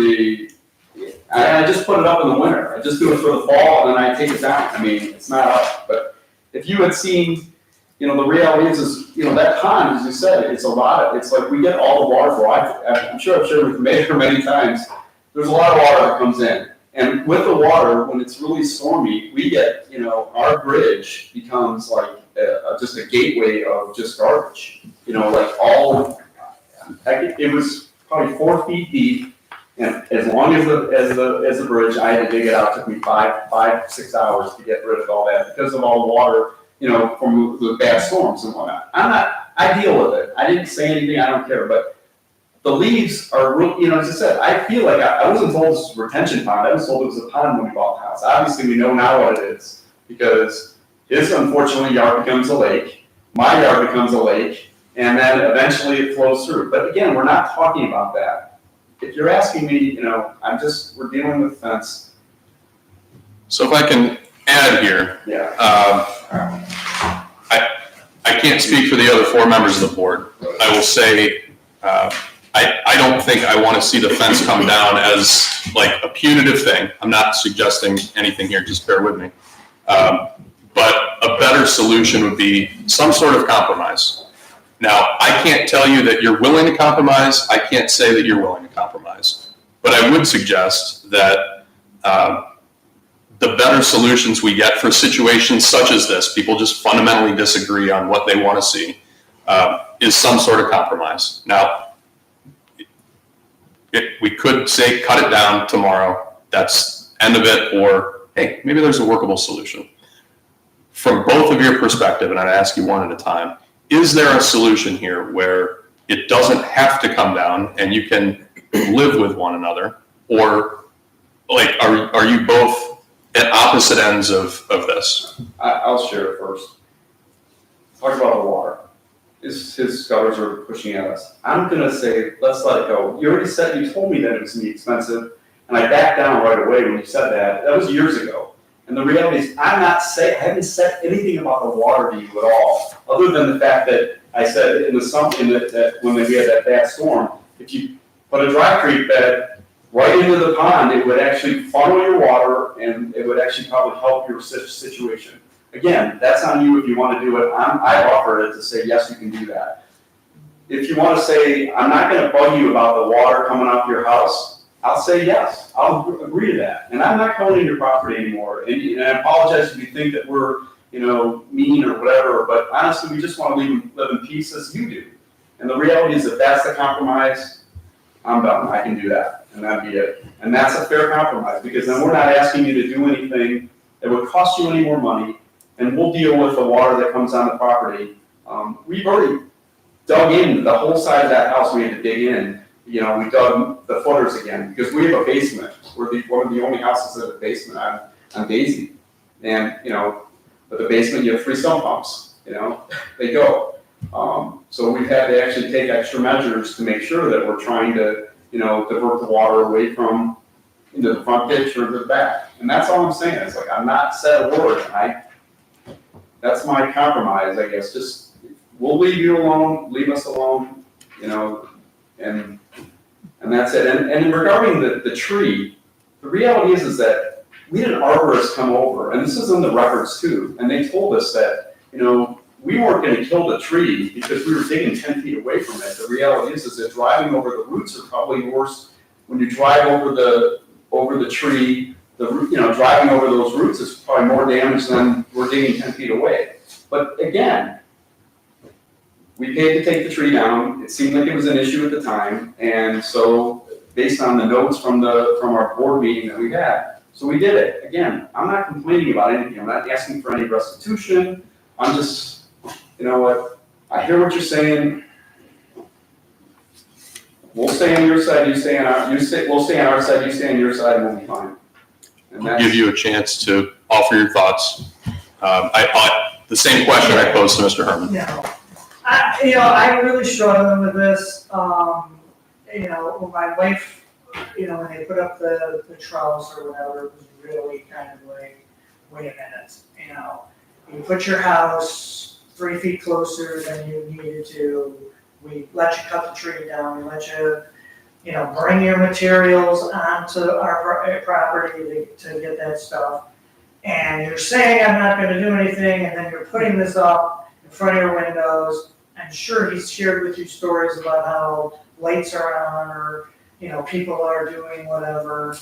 [SPEAKER 12] I just put it up in the winter. I just do it for the fall, and then I take it down. I mean, it's not up, but if you had seen, the reality is, that pond, as you said, it's like we get all the water flow. I'm sure I've shared with the mayor many times, there's a lot of water that comes in. And with the water, when it's really stormy, we get, our bridge becomes like just a gateway of just garbage. It was probably 4 feet deep, and as long as the bridge, I had to dig it out. It took me 6 hours to get rid of all that because of all the water, from the bad storms and whatnot. I deal with it. I didn't say anything. I don't care, but the leaves are real, as I said, I feel like I wasn't told this was a retention pond. I was told it was a pond when we bought the house. Obviously, we know now what it is, because his, unfortunately, yard becomes a lake, my yard becomes a lake, and then eventually it flows through. But again, we're not talking about that. If you're asking me, we're dealing with fence.
[SPEAKER 1] So if I can add here.
[SPEAKER 12] Yeah.
[SPEAKER 1] I can't speak for the other 4 members of the board. I will say, I don't think I want to see the fence come down as like a punitive thing. I'm not suggesting anything here, just bear with me. But a better solution would be some sort of compromise. Now, I can't tell you that you're willing to compromise. I can't say that you're willing to compromise. But I would suggest that the better solutions we get for situations such as this, people just fundamentally disagree on what they want to see, is some sort of compromise. Now, we could say cut it down tomorrow, that's end of it, or hey, maybe there's a workable solution. From both of your perspective, and I'd ask you one at a time, is there a solution here where it doesn't have to come down and you can live with one another? Or like, are you both at opposite ends of this?
[SPEAKER 12] I'll share it first. Talk about the water. His gutters are pushing at us. I'm gonna say, let's let it go. You told me that it was gonna be expensive, and I backed down right away when you said that. That was years ago. And the reality is, I haven't said anything about the water to you at all, other than the fact that I said in the summer, that when we had that bad storm, if you put a dry creek bed right into the pond, it would actually funnel your water, and it would actually probably help your situation. Again, that's on you if you want to do it. I offer it to say, yes, you can do that. If you want to say, I'm not going to bug you about the water coming off your house, I'll say yes. I'll agree to that. And I'm not going in your property anymore. And I apologize if you think that we're, mean or whatever, but honestly, we just want to live in peace as you do. And the reality is, if that's the compromise, I'm done. I can do that. And that'd be it. And that's a fair compromise, because then we're not asking you to do anything that would cost you any more money. And we'll deal with the water that comes on the property. We've already dug in the whole side of that house. We had to dig in. We dug the footers again, because we have a basement. We're one of the only houses that have a basement on Daisy. And, with the basement, you have 3 sump pumps, they go. So we've had to actually take extra measures to make sure that we're trying to, divert the water away from into the front ditch or the back. And that's all I'm saying. It's like, I'm not said a word. That's my compromise, I guess. Just, we'll leave you alone, leave us alone, and that's it. And regarding the tree, the reality is that we had an arborist come over, and this is in the records too, and they told us that, we weren't gonna kill the tree because we were digging 10 feet away from it. The reality is that driving over the roots are probably worse. When you drive over the tree, driving over those roots is probably more damage than we're digging 10 feet away. But again, we paid to take the tree down, it seemed like it was an issue at the time, and so based on the notes from our board meeting that we had, so we did it. Again, I'm not complaining about anything, I'm not asking for any restitution, I'm just, you know what, I hear what you're saying. We'll stay on your side, we'll stay on our side, you stay on your side, and we'll be fine. And
[SPEAKER 1] I'll give you a chance to offer your thoughts. The same question I posed to Mr. Herman.
[SPEAKER 13] No. I'm really struggling with this. When my wife, when they put up the trellis or whatever, it was really kind of like, wait a minute, you put your house 3 feet closer than you needed to. We let you cut the tree down, we let you, bring your materials onto our property to get that stuff. And you're saying I'm not gonna do anything, and then you're putting this up in front of your windows. I'm sure he's shared with you stories about how lights are on, or, people are doing whatever.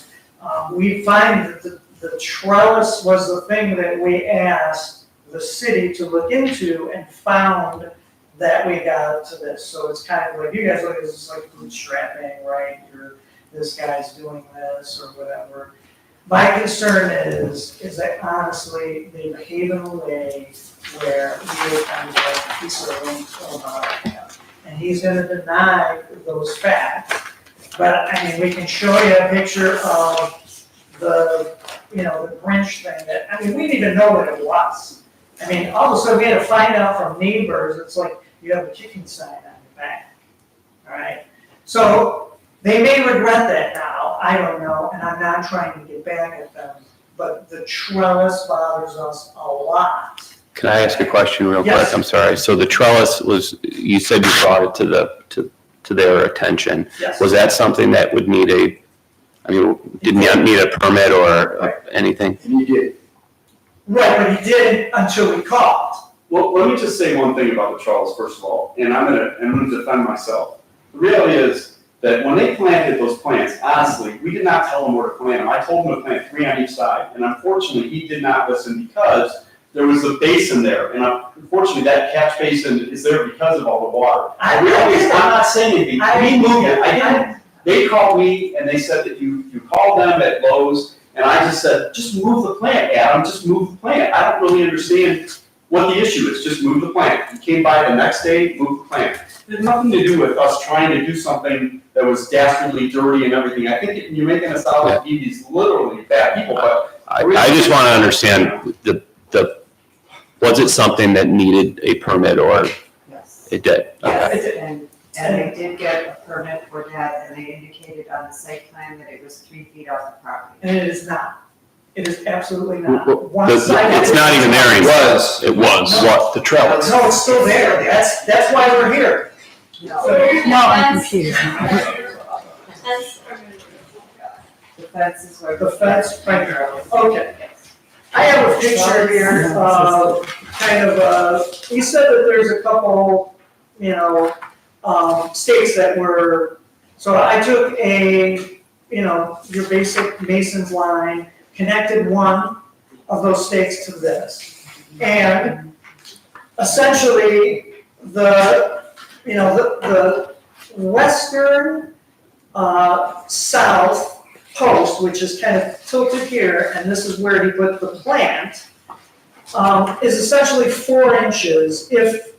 [SPEAKER 13] We find that the trellis was the thing that we asked the city to look into and found that we got to this. So it's kind of like, you guys look at this like bootstrapping, right? This guy's doing this or whatever. My concern is that honestly, they behave in a way where we're kind of like a piece of link about him. And he's gonna deny those facts. But we can show you a picture of the branch thing that, we didn't even know what it was. All of a sudden we had to find out from neighbors, it's like, you have a chicken sign on your back, all right? So they may regret that now, I don't know, and I'm not trying to get back at them, but the trellis bothers us a lot.
[SPEAKER 9] Can I ask a question real quick?
[SPEAKER 13] Yes.
[SPEAKER 9] I'm sorry. So the trellis was, you said you brought it to their attention.
[SPEAKER 13] Yes.
[SPEAKER 9] Was that something that would need didn't you need a permit or anything?
[SPEAKER 8] And you did.
[SPEAKER 13] Right, but he did until we called.
[SPEAKER 12] Well, let me just say one thing about the trellis, first of all, and I'm gonna defend myself. The reality is that when they planted those plants, honestly, we did not tell them where to plant them. I told them to plant 3 on each side, and unfortunately, he did not listen because there was a basin there, and unfortunately, that catch basin is there because of all the water. I'm not saying anything. We moved it. They called me and they said that you called them at Lowe's, and I just said, just move the plant, Adam, just move the plant. I don't really understand what the issue is, just move the plant. He came by the next day, moved the plant. It had nothing to do with us trying to do something that was dastardly dirty and everything. I think you're making us out like these literally bad people, but.
[SPEAKER 9] I just want to understand was it something that needed a permit or
[SPEAKER 2] Yes.
[SPEAKER 9] it did?
[SPEAKER 2] Yes, and they did get a permit for that, and they indicated on the site plan that it was 3 feet off the property.
[SPEAKER 13] And it is not. It is absolutely not.
[SPEAKER 9] It's not even there anymore. It was. What? The trellis?
[SPEAKER 13] No, it's still there. That's why we're here.
[SPEAKER 11] No, I'm confused.
[SPEAKER 2] The fence is where.
[SPEAKER 13] The fence, primarily. Okay. I have a picture here of he said that there's a couple, stakes that were, so I took your basic mason's line, connected one of those stakes to this. And essentially, the western, south post, which is kind of tilted here, and this is where he put the plant, is essentially 4 inches if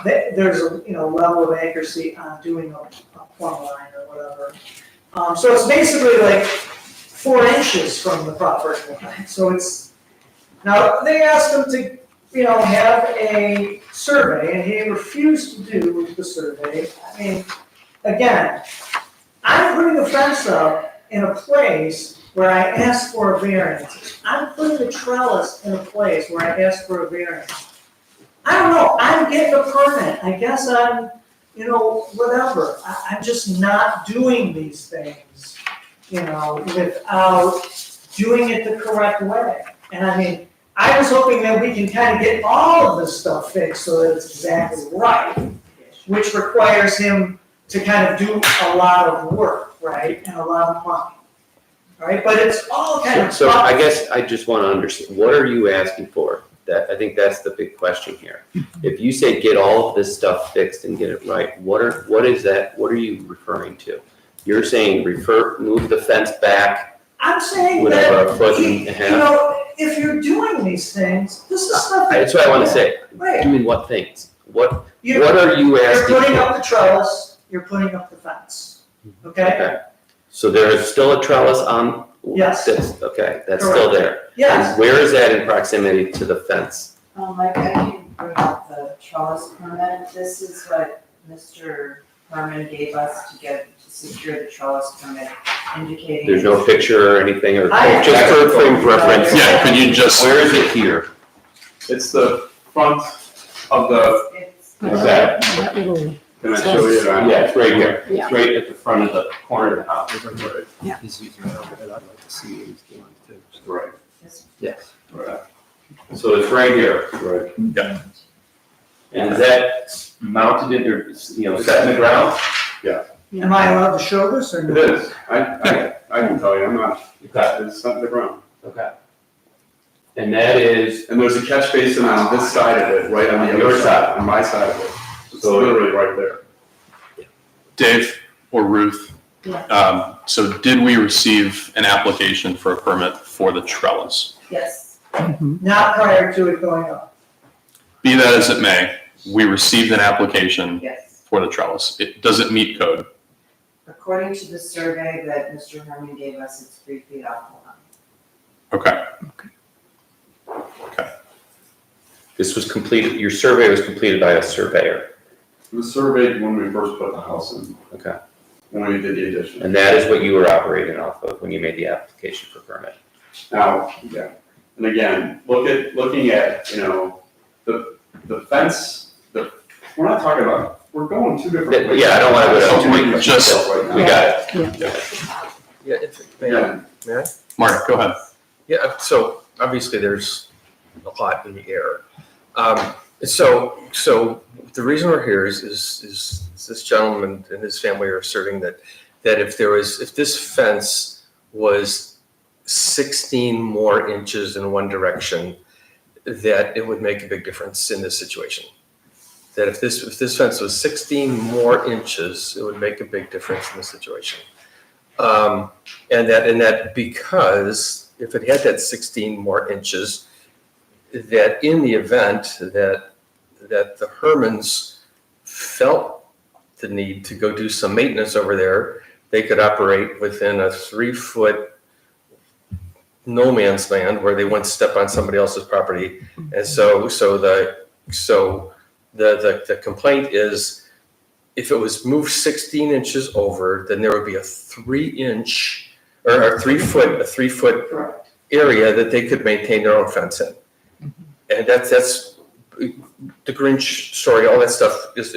[SPEAKER 13] there's a level of accuracy on doing a plumb line or whatever. So it's basically like 4 inches from the property line. So it's, now they asked him to have a survey, and he refused to do the survey. Again, I'm putting the fence up in a place where I asked for a variance. I'm putting the trellis in a place where I asked for a variance. I don't know, I'm getting a permit, I guess I'm, whatever. I'm just not doing these things, without doing it the correct way. And I was hoping that we can kind of get all of this stuff fixed so that it's exactly right, which requires him to kind of do a lot of work, right, and a lot of money, right? But it's all kind of.
[SPEAKER 9] So I guess I just want to understand, what are you asking for? I think that's the big question here. If you say get all of this stuff fixed and get it right, what are you referring to? You're saying move the fence back,
[SPEAKER 13] I'm saying
[SPEAKER 9] whatever,
[SPEAKER 13] that,
[SPEAKER 9] a foot and a
[SPEAKER 13] you
[SPEAKER 9] half?
[SPEAKER 13] know, if you're doing these things, this is stuff.
[SPEAKER 9] That's what I wanna say.
[SPEAKER 13] Right.
[SPEAKER 9] Doing what things? What
[SPEAKER 13] You-
[SPEAKER 9] are you asking
[SPEAKER 13] You're putting
[SPEAKER 9] for?
[SPEAKER 13] up the trellis, you're putting up the fence, okay?
[SPEAKER 9] Okay. So there is still a trellis on?
[SPEAKER 13] Yes.
[SPEAKER 9] Okay, that's still there.
[SPEAKER 13] Yes,
[SPEAKER 9] And where is that in proximity to the fence?
[SPEAKER 2] Mike, I can bring up the trellis permit. This is what Mr. Herman gave us to secure the trellis permit, indicating.
[SPEAKER 9] There's no picture or anything, or
[SPEAKER 2] I-
[SPEAKER 9] just for frame of reference?
[SPEAKER 1] Yeah, could you just,
[SPEAKER 9] Where is it here?
[SPEAKER 12] It's the front of the,
[SPEAKER 2] It's,
[SPEAKER 9] Exactly.
[SPEAKER 11] That little,
[SPEAKER 12] can I show you that?
[SPEAKER 9] Yeah, it's right here.
[SPEAKER 11] Yeah.
[SPEAKER 9] It's right at the front of the corner of the house.
[SPEAKER 3] He's using it, I'd like to see what he's doing too.
[SPEAKER 12] Right,
[SPEAKER 3] Yes.
[SPEAKER 12] right,
[SPEAKER 9] So it's right here.
[SPEAKER 12] right.
[SPEAKER 9] And is that mounted in, or, set in the ground?
[SPEAKER 13] am I allowed to show this or
[SPEAKER 12] It
[SPEAKER 13] no?
[SPEAKER 12] is, I can tell you, I'm not, it's not the ground.
[SPEAKER 9] Okay. And that is,
[SPEAKER 12] And there's a catch basin on this side of it, right on the
[SPEAKER 9] Your
[SPEAKER 12] other side, on my side of it. It's
[SPEAKER 9] So-
[SPEAKER 12] literally right there.
[SPEAKER 1] Dave or Ruth? So did we receive an application for a permit for the trellis?
[SPEAKER 2] yes,
[SPEAKER 13] Not prior to it going up.
[SPEAKER 1] Be that as it may, we received an application
[SPEAKER 2] yes.
[SPEAKER 1] for the trellis. Does it meet code?
[SPEAKER 2] According to the survey that Mr. Herman gave us, it's 3 feet off the line.
[SPEAKER 1] Okay.
[SPEAKER 9] this was completed, your survey was completed by a surveyor.
[SPEAKER 12] It was surveyed when we first put the house in,
[SPEAKER 9] Okay.
[SPEAKER 12] when we did the addition.
[SPEAKER 9] And that is what you were operating off of when you made the application for permit?
[SPEAKER 12] Now, yeah, and again, looking at, the fence, we're not talking about, we're going two different ways.
[SPEAKER 9] Yeah, I don't wanna go down too many
[SPEAKER 1] Okay, just-
[SPEAKER 12] Right now.
[SPEAKER 9] We got it.
[SPEAKER 12] Yeah,
[SPEAKER 5] May I?
[SPEAKER 1] Mark, go ahead.
[SPEAKER 5] Yeah, so obviously there's a lot in the air. So the reason we're here is this gentleman and his family are asserting that if this fence was 16 more inches in one direction, that it would make a big difference in this situation. That if this fence was 16 more inches, it would make a big difference in the situation. And that because if it had that 16 more inches, that in the event that the Hermans felt the need to go do some maintenance over there, they could operate within a 3-foot no man's land where they wouldn't step on somebody else's property. And so the complaint is if it was moved 16 inches over, then there would be a 3-inch or a 3-foot
[SPEAKER 13] Correct.
[SPEAKER 5] area that they could maintain their own fence in. And that's the Grinch story, all that stuff is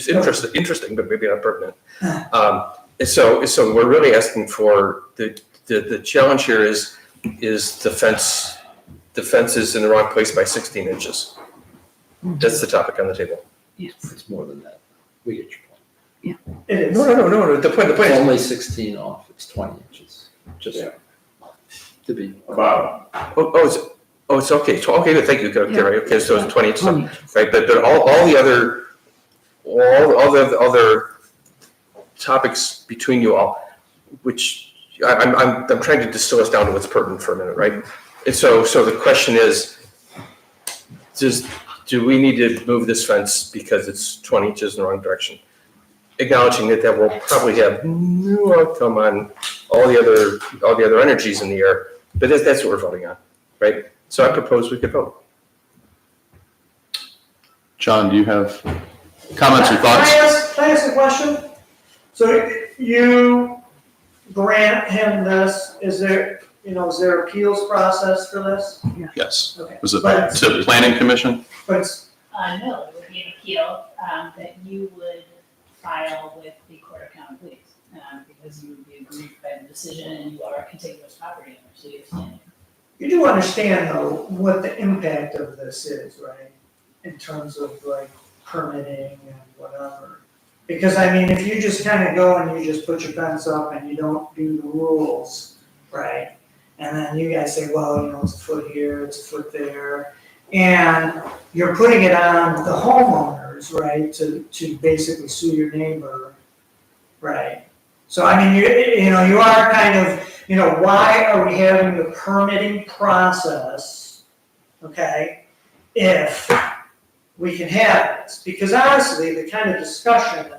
[SPEAKER 5] interesting, but maybe not pertinent. And so we're really asking for the challenge here is the fence is in the wrong place by 16 inches. That's the topic on the table.
[SPEAKER 11] yes.
[SPEAKER 3] It's more than that. We get your point.
[SPEAKER 13] It is.
[SPEAKER 5] No, the point
[SPEAKER 3] It's
[SPEAKER 5] is,
[SPEAKER 3] only 16 off, it's 20 inches, just
[SPEAKER 12] Yeah.
[SPEAKER 3] to be.
[SPEAKER 12] about,
[SPEAKER 5] it's okay, good, thank you, okay, right, okay, so it's 20 inches,
[SPEAKER 11] 20 inches.
[SPEAKER 5] right, but all the other topics between you all, which I'm trying to distill us down to what's pertinent for a minute, right? And so the question is, do we need to move this fence because it's 20 inches in the wrong direction? Acknowledging that will probably have no outcome on all the other energies in the air, but that's what we're voting on, right? So I propose we could vote.
[SPEAKER 1] John, do you have comments or
[SPEAKER 13] Can
[SPEAKER 1] thoughts?
[SPEAKER 13] I ask a question? So you grant him this, is there appeals process for this?
[SPEAKER 1] Yes.
[SPEAKER 13] Okay.
[SPEAKER 1] Was it
[SPEAKER 13] But
[SPEAKER 1] to planning commission?
[SPEAKER 13] it's,
[SPEAKER 4] No, it would be an appeal that you would file with the Court of Common Pleas, because you would be aggrieved by the decision and you are a contiguous property owner, so you have standing.
[SPEAKER 13] you do understand though what the impact of this is, right? In terms of like permitting and whatever. Because I mean, if you just kind of go and you just put your fence up and you don't do the rules, right? And then you guys say, well, it's a foot here, it's a foot there. And you're putting it on the homeowners, right, to basically sue your neighbor, right? So I mean, you know, you are kind of, you know, why are we having the permitting process, okay, if we can have this? Because honestly, the kind of discussion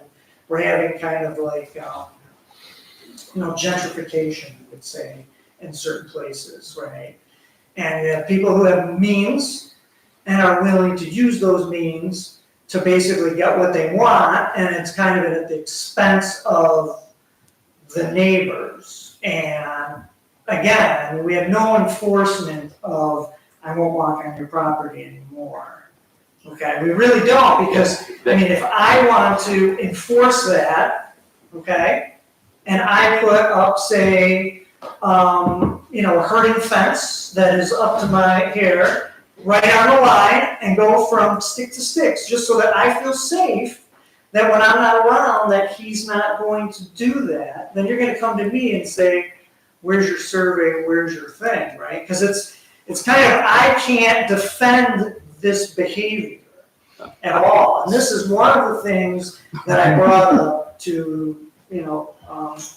[SPEAKER 13] we're having kind of like, you know, gentrification, I would say, in certain places, right? And you have people who have means and are willing to use those means to basically get what they want, and it's kind of at the expense of the neighbors. And again, we have no enforcement of, I won't walk on your property anymore. Okay, we really don't, because, I mean, if I want to enforce that, okay, and I put up, say, you know, a herding fence that is up to my hair, right on the line, and go from stick to sticks, just so that I feel safe, that when I'm not around, that he's not going to do that, then you're gonna come to me and say, where's your survey, where's your thing, right? Because it's kind of, I can't defend this behavior at all. And this is one of the things that I brought up to, you know,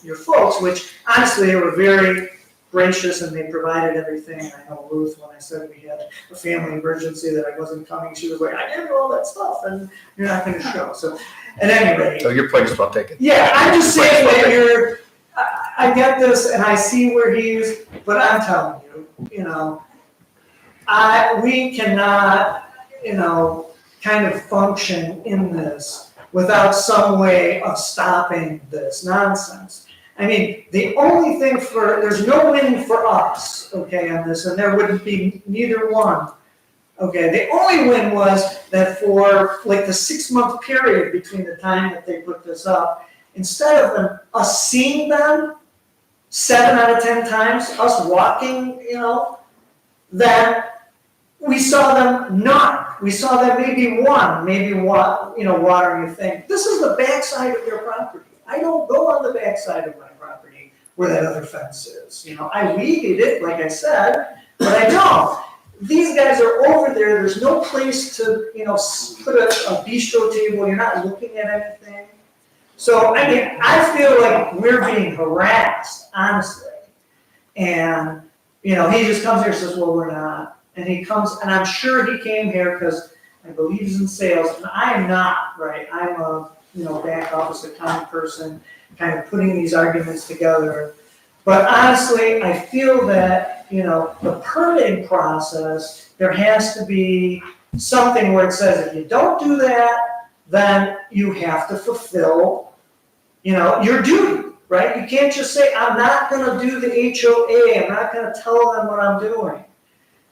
[SPEAKER 13] your folks, which honestly, they were very gracious and they provided everything. I know Ruth, when I said we had a family emergency that I wasn't coming, she was like, I gave you all that stuff and you're not gonna show. So at any rate.
[SPEAKER 5] So your point is well taken.
[SPEAKER 13] Yeah, I'm just saying that you're, I get this and I see where he is, but I'm telling you, you know, we cannot, you know, kind of function in this without some way of stopping this nonsense. I mean, the only thing there's no win for us, okay, on this, and there wouldn't be neither one. Okay, the only win was that for like the 6-month period between the time that they put this up, instead of us seeing them 7 out of 10 times, us walking, you know, then we saw them none. We saw them maybe one, you know, watering a thing. This is the backside of their property. I don't go on the backside of my property where that other fence is. You know, I weeded it, like I said, but I don't. These guys are over there. There's no place to, you know, put a bistro table. You're not looking at anything. So, I mean, I feel like we're being harassed, honestly. And, you know, he just comes here and says, well, we're not. And he comes, and I'm sure he came here because I believe he's in sales, and I am not, right? I'm a, you know, back office accounting person, kind of putting these arguments together. But honestly, I feel that, you know, the permitting process, there has to be something where it says if you don't do that, then you have to fulfill, you know, your duty, right? You can't just say, I'm not gonna do the HOA, I'm not gonna tell them what I'm doing,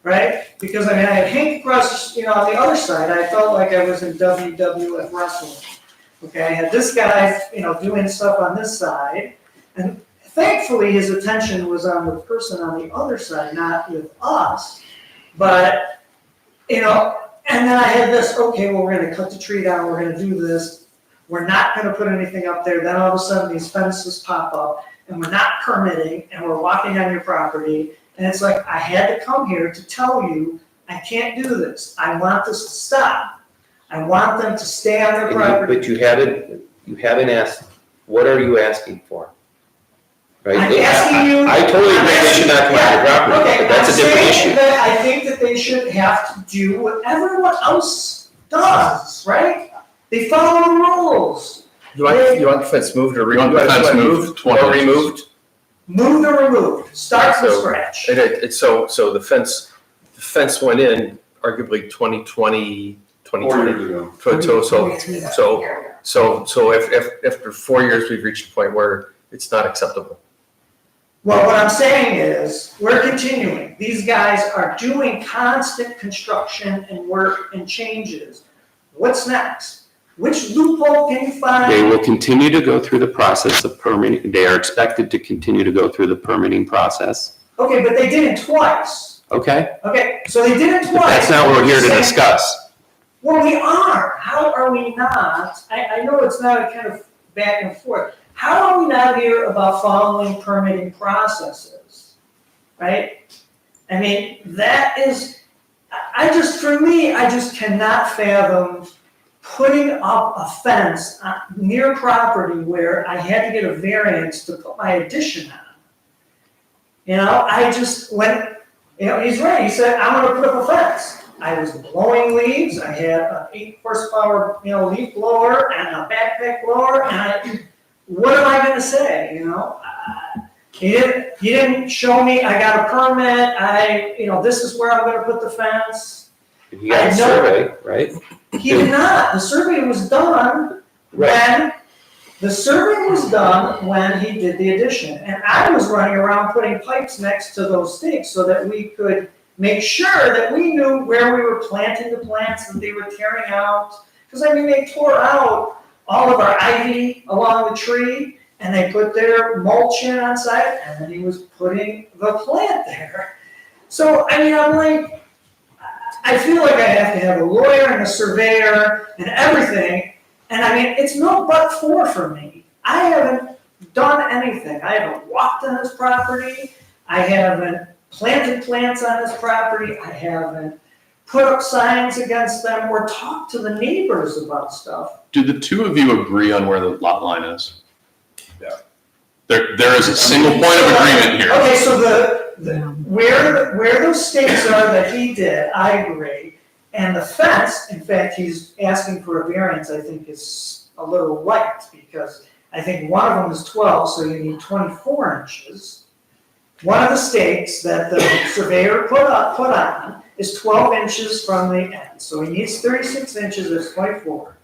[SPEAKER 13] right? Because I mean, I had Hank across, you know, on the other side, I felt like I was in WWF wrestling. Okay, I had this guy, you know, doing stuff on this side, and thankfully his attention was on the person on the other side, not with us. But, you know, and then I had this, okay, well, we're gonna cut the tree down, we're gonna do this, we're not gonna put anything up there, then all of a sudden these fences pop up, and we're not permitting, and we're walking on your property, and it's like, I had to come here to tell you, I can't do this, I want this to stop. I want them to stay on their property.
[SPEAKER 9] But you haven't asked, what are you asking for? Right?
[SPEAKER 13] I'm asking you.
[SPEAKER 9] I totally agree they should not come on your property,
[SPEAKER 13] Okay,
[SPEAKER 9] but that's a different
[SPEAKER 13] I'm
[SPEAKER 9] issue.
[SPEAKER 13] saying that I think that they should have to do what everyone else does, right? They follow the rules.
[SPEAKER 5] You want the fence moved or
[SPEAKER 1] You want the fence moved 20
[SPEAKER 5] or
[SPEAKER 1] inches.
[SPEAKER 5] removed?
[SPEAKER 13] Moved or removed, start from
[SPEAKER 5] So-
[SPEAKER 13] scratch.
[SPEAKER 5] And it's so the fence went in arguably 2020.
[SPEAKER 12] 4 years ago.
[SPEAKER 5] So if after 4 years, we've reached a point where it's not acceptable.
[SPEAKER 13] Well, what I'm saying is, we're continuing. These guys are doing constant construction and work and changes. What's next? Which loophole can you find?
[SPEAKER 9] They will continue to go through the process of permitting. They are expected to continue to go through the permitting process.
[SPEAKER 13] Okay, but they did it twice.
[SPEAKER 9] Okay?
[SPEAKER 13] Okay, so they did it twice.
[SPEAKER 9] But that's not what we're here to
[SPEAKER 13] Saying-
[SPEAKER 9] discuss.
[SPEAKER 13] Well, we are. How are we not? I know it's not a kind of back and forth. How are we not here about following permitting processes, right? I mean, that is, For me, I just cannot fathom putting up a fence near property where I had to get a variance to put my addition on. You know, he's right, he said, I'm gonna put up a fence. I was blowing leaves, I had an 8 horsepower, leaf blower and a backpack blower, and what am I gonna say, He didn't show me, I got a permit, this is where I'm gonna put the fence.
[SPEAKER 9] You got a survey, right?
[SPEAKER 13] He did not, the survey was done when he did the addition. And I was running around putting pipes next to those stakes so that we could make sure that we knew where we were planting the plants that they were tearing out. Because they tore out all of our ivy along the tree, and they put their mulch in on site, and then he was putting the plant there. So, I'm like, I feel like I have to have a lawyer and a surveyor and everything, and it's no but for me. I haven't done anything. I haven't walked on his property, I haven't planted plants on his property, I haven't put up signs against them or talked to the neighbors about stuff.
[SPEAKER 1] Do the two of you agree on where the lot line is?
[SPEAKER 12] Yeah.
[SPEAKER 1] There is a single point of agreement here.
[SPEAKER 13] Okay, so where those stakes are that he did, I agree. And the fence, in fact, he's asking for a variance, I think is a little light, because I think one of them is 12, so you need 24 inches. One of the stakes that the surveyor put on is 12 inches from the end. So he needs 36 inches, that's 24.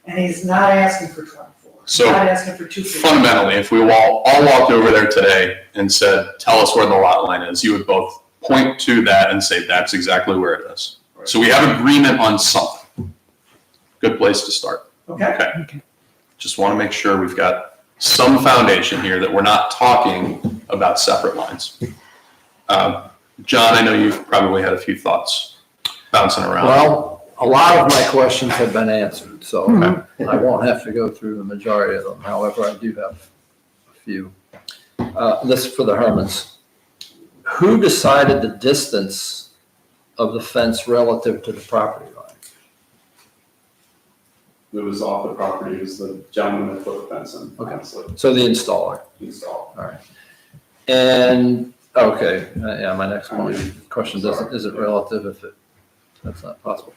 [SPEAKER 13] And he's not asking for 24. He's
[SPEAKER 1] So,
[SPEAKER 13] not asking for 250.
[SPEAKER 1] Fundamentally, if we all walked over there today and said, tell us where the lot line is, you would both point to that and say, that's exactly where it is. So we have agreement on something. Good place to start.
[SPEAKER 13] Okay.
[SPEAKER 1] Just want to make sure we've got some foundation here, that we're not talking about separate lines. John, I know you've probably had a few thoughts bouncing around.
[SPEAKER 3] Well, a lot of my questions have been answered, so I won't have to go through the majority of them. However, I do have a few. This is for the Hermans. Who decided the distance of the fence relative to the property line?
[SPEAKER 12] It was off the property, it was the gentleman that put the fence in,
[SPEAKER 3] Okay.
[SPEAKER 12] honestly,
[SPEAKER 3] So the installer.
[SPEAKER 12] installed.
[SPEAKER 3] All right. And, okay, yeah, my next question isn't relative if that's not possible.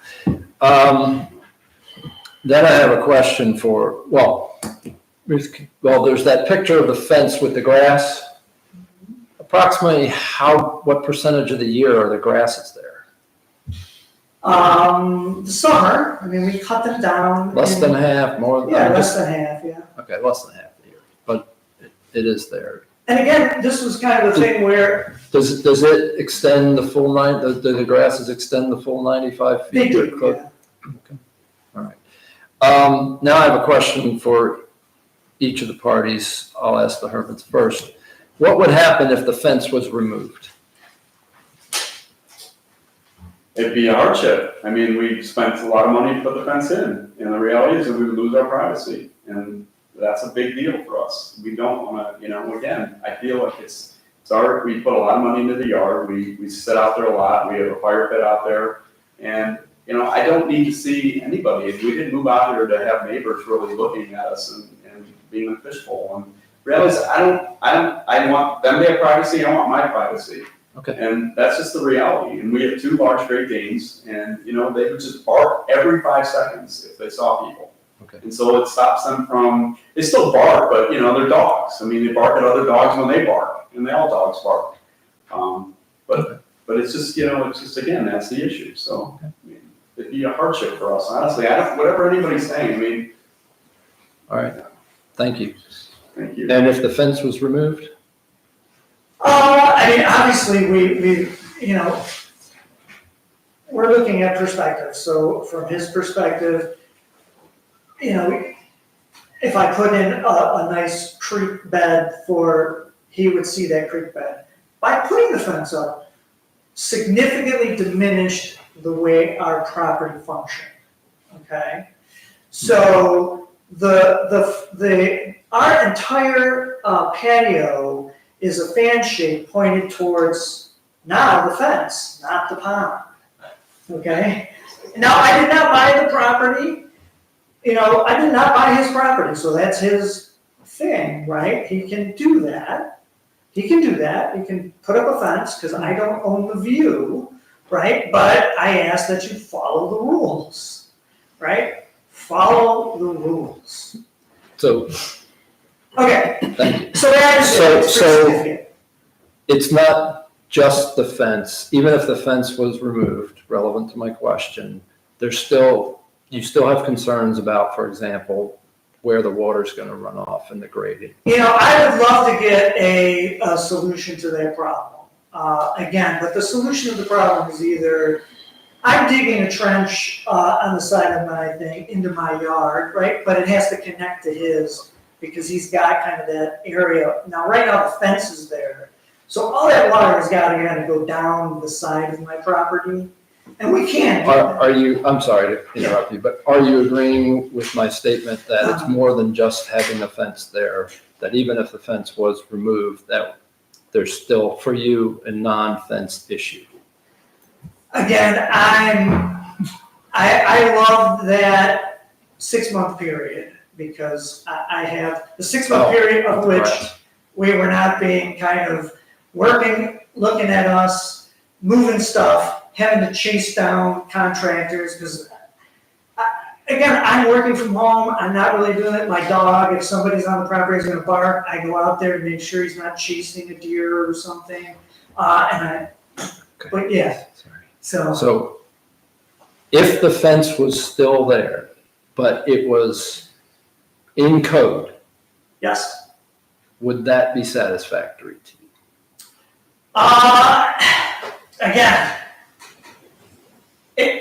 [SPEAKER 3] Then I have a question for, there's that picture of the fence with the grass. Approximately what percentage of the year are the grasses there?
[SPEAKER 13] The summer, we cut them down.
[SPEAKER 3] Less than half, more than?
[SPEAKER 13] Yeah, less than half, yeah.
[SPEAKER 3] Okay, less than half the year, but it is there.
[SPEAKER 13] And again, this was kind of the thing where.
[SPEAKER 3] Does it extend the full do the grasses extend the full 95 feet?
[SPEAKER 13] They do, yeah.
[SPEAKER 3] Okay, all right. Now I have a question for each of the parties. I'll ask the Hermans first. What would happen if the fence was removed?
[SPEAKER 12] It'd be a hardship. We spent a lot of money to put the fence in, and the reality is that we would lose our privacy, and that's a big deal for us. We don't wanna, again, I feel like it's we put a lot of money into the yard, we sit out there a lot, we have a fire pit out there, and, I don't need to see anybody. We didn't move out here to have neighbors really looking at us and being in a fishbowl, and realize I want them to have privacy, I want my privacy.
[SPEAKER 3] Okay.
[SPEAKER 12] And that's just the reality. And we have 2 large Great Danes, and they would just bark every 5 seconds if they saw people.
[SPEAKER 3] Okay.
[SPEAKER 12] And so it stops them from. They still bark, but they're dogs. They bark at other dogs when they bark, and all dogs bark. But it's just again, that's the issue. So it'd be a hardship for us, honestly. Whatever anybody's saying.
[SPEAKER 3] All right. Thank you.
[SPEAKER 12] Thank you.
[SPEAKER 3] And if the fence was removed?
[SPEAKER 13] Obviously, we're looking at perspective. So from his perspective, if I put in a nice creek bed he would see that creek bed. By putting the fence up, significantly diminished the way our property functioned, okay? So our entire patio is a fan shape pointed towards now the fence, not the pond. okay? Now, I did not buy the property, I did not buy his property, so that's his thing, right? He can do that. He can put up a fence, because I don't own the view, right? But I ask that you follow the rules, right? Follow the rules.
[SPEAKER 3] So,
[SPEAKER 13] Okay,
[SPEAKER 3] thank you.
[SPEAKER 13] so that is it. It's
[SPEAKER 3] So-
[SPEAKER 13] pretty significant.
[SPEAKER 3] It's not just the fence, even if the fence was removed, relevant to my question, you still have concerns about, for example, where the water's gonna run off and the grading.
[SPEAKER 13] I would love to get a solution to that problem. Again, but the solution to the problem is either I'm digging a trench on the side of my thing into my yard, right? But it has to connect to his because he's got kind of that area. Now, right now the fence is there, so all that water has got to go down the side of my property, and we can't do that.
[SPEAKER 3] Are you, I'm sorry to interrupt you, but are you agreeing with my statement that it's more than just having a fence there? That even if the fence was removed, that there's still, for you, a non-fenced issue?
[SPEAKER 13] Again, I love that 6-month period because I have the 6-month period of which
[SPEAKER 3] Correct.
[SPEAKER 13] we were not being kind of working, looking at us, moving stuff, having to chase down contractors because again, I'm working from home. I'm not really doing it. My dog, if somebody's on the property is going to bark, I go out there to make sure he's not chasing a deer or something. But yeah,
[SPEAKER 3] So if the fence was still there, but it was in code,
[SPEAKER 13] yes.
[SPEAKER 3] would that be satisfactory to you?
[SPEAKER 13] Again,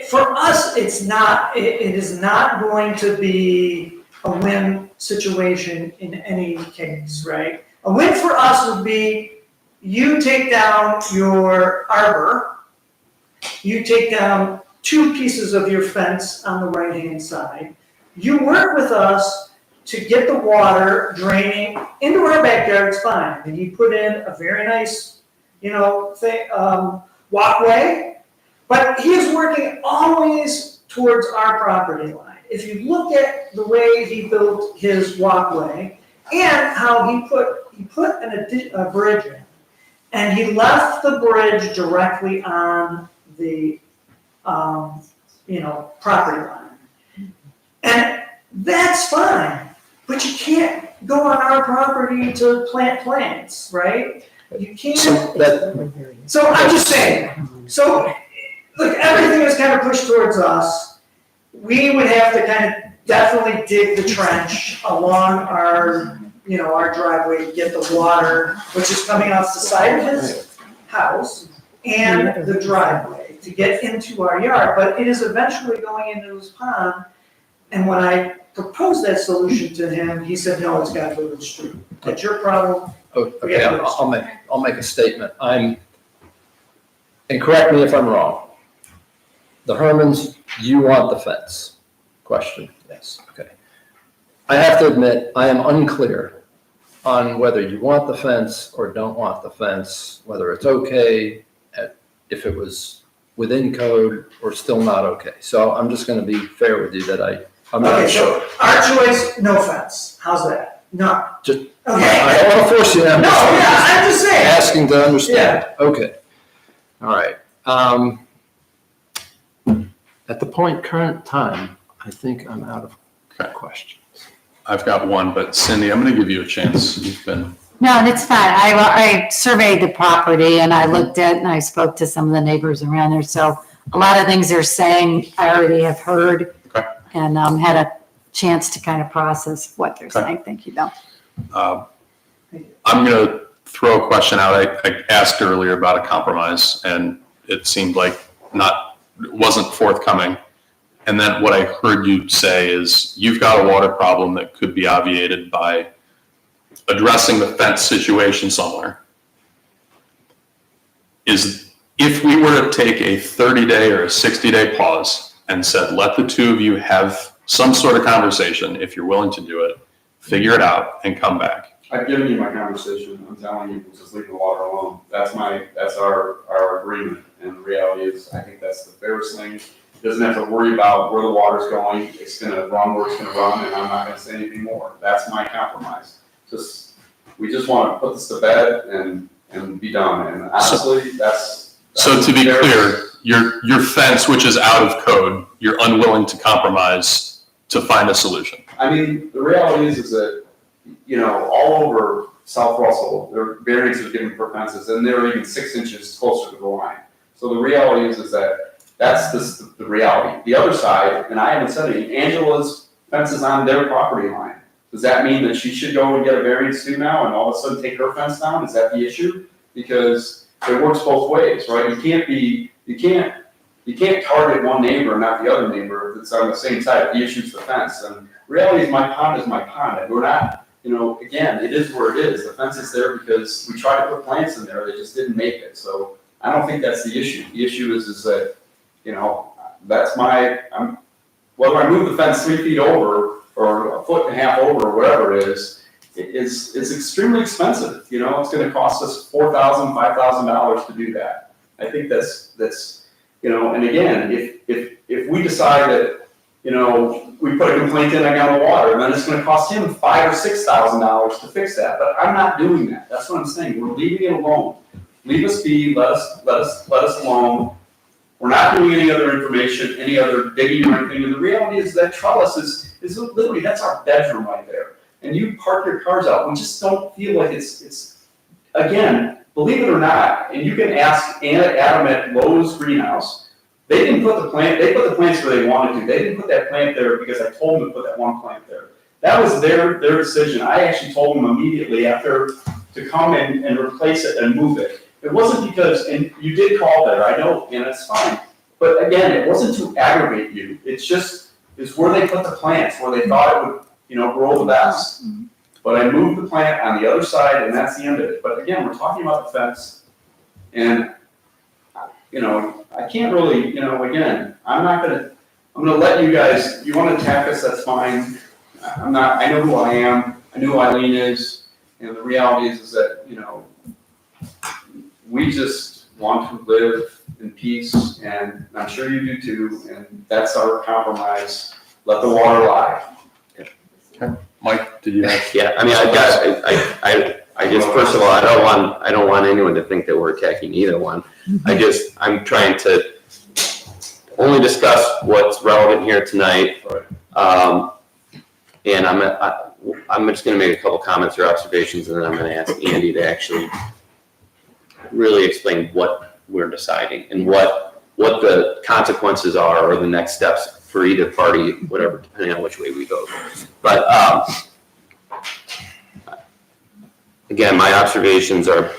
[SPEAKER 13] for us, it's not. It is not going to be a win situation in any case, right? A win for us would be you take down your arbor, you take down 2 pieces of your fence on the right-hand side, you work with us to get the water draining into our backyard, it's fine, and you put in a very nice, walkway, but he is working always towards our property line. If you look at the way he built his walkway and how he put a bridge in, and he left the bridge directly on the, property line. And that's fine, but you can't go on our property to plant plants, right? You can't. So I'm just saying, so, look, everything is kind of pushed towards us. We would have to kind of definitely dig the trench along our driveway to get the water, which is coming off the side of his house and the driveway to get into our yard, but it is eventually going into his pond. And when I proposed that solution to him, he said, no, it's got to go to the street. That's your problem.
[SPEAKER 3] Okay, I'll make a statement. And correct me if I'm wrong. The Hermans, you want the fence? Question, yes, okay. I have to admit, I am unclear on whether you want the fence or don't want the fence, whether it's okay, if it was within code or still not okay. So I'm just gonna be fair with you that I'm not
[SPEAKER 13] Okay,
[SPEAKER 3] sure.
[SPEAKER 13] so our choice, no fence. How's that? No.
[SPEAKER 3] Just-
[SPEAKER 13] Okay.
[SPEAKER 3] I don't wanna force you.
[SPEAKER 13] No, yeah, I'm just saying.
[SPEAKER 3] Asking to understand. Okay, all right. At the current time, I think I'm out of questions.
[SPEAKER 1] I've got one, but Cindy, I'm going to give you a chance. You've been,
[SPEAKER 10] No, it's fine. I surveyed the property and I looked at and I spoke to some of the neighbors around there. So a lot of things they're saying, I already have heard.
[SPEAKER 1] Okay.
[SPEAKER 10] And had a chance to kind of process what they're saying. Thank you, Bill.
[SPEAKER 1] I'm going to throw a question out. I asked earlier about a compromise, and it seemed like it wasn't forthcoming. And then what I heard you say is you've got a water problem that could be obviated by addressing the fence situation somewhere. If we were to take a 30-day or a 60-day pause and said, let the two of you have some sort of conversation, if you're willing to do it, figure it out and come back.
[SPEAKER 12] I've given you my conversation. I'm telling you, just leave the water alone. That's our agreement. And the reality is, I think that's the fairest thing. He doesn't have to worry about where the water's going, it's gonna run where it's gonna run, and I'm not gonna say anything more. That's my compromise. We just wanna put this to bed and be done, and honestly, that's.
[SPEAKER 1] So to be clear, your fence, which is out of code, you're unwilling to compromise to find a solution.
[SPEAKER 12] I mean, the reality is that, all over South Russell, there are variances are given for fences, and they're even 6 inches closer to the line. So the reality is that that's the reality. The other side, and I haven't said anything, Angela's fence is on their property line. Does that mean that she should go and get a variance too now and all of a sudden take her fence down? Is that the issue? Because it works both ways, right? You can't target one neighbor and not the other neighbor if it's on the same side. The issue's the fence. And reality is my pond is my pond. And we're not, again, it is where it is. The fence is there because we tried to put plants in there, they just didn't make it. So I don't think that's the issue. The issue is that, that's whether I move the fence 3 feet over or 1.5 feet over or whatever it is, it's extremely expensive. It's gonna cost us $4,000, $5,000 to do that. I think that's, and again, if we decide that, we put a complaint in, I got the water, then it's gonna cost him $5,000 or $6,000 to fix that, but I'm not doing that. That's what I'm saying. We're leaving it alone. Leave us be, let us alone. We're not doing any other information, any other digging or anything, and the reality is that trellis is literally, that's our bedroom right there. And you park your cars out, we just don't feel like it's, again, believe it or not, and you can ask Adam at Lowe's Greenhouse, they didn't put the plant, they put the plants where they wanted to, they didn't put that plant there because I told them to put that one plant there. That was their decision. I actually told them immediately after to come and replace it and move it. It wasn't because, and you did call there, I know, and it's fine. But again, it wasn't to aggravate you. It's where they put the plants, where they thought it would, grow the best. But I moved the plant on the other side, and that's the end of it. But again, we're talking about the fence, and, I can't really, again, I'm gonna let you guys, you wanna attack us, that's fine. I know who I am, I know who Eileen is, and the reality is that, we just want to live in peace, and I'm sure you do too, and that's our compromise. Let the water lie.
[SPEAKER 1] Mike, did you have?
[SPEAKER 9] Yeah, I mean, I just, first of all, I don't want anyone to think that we're attacking either one. I'm trying to only discuss what's relevant here tonight. And I'm just gonna make a couple comments or observations, and then I'm gonna ask Andy to actually really explain what we're deciding and what the consequences are or the next steps for either party, whatever, depending on which way we go. But again, my observations are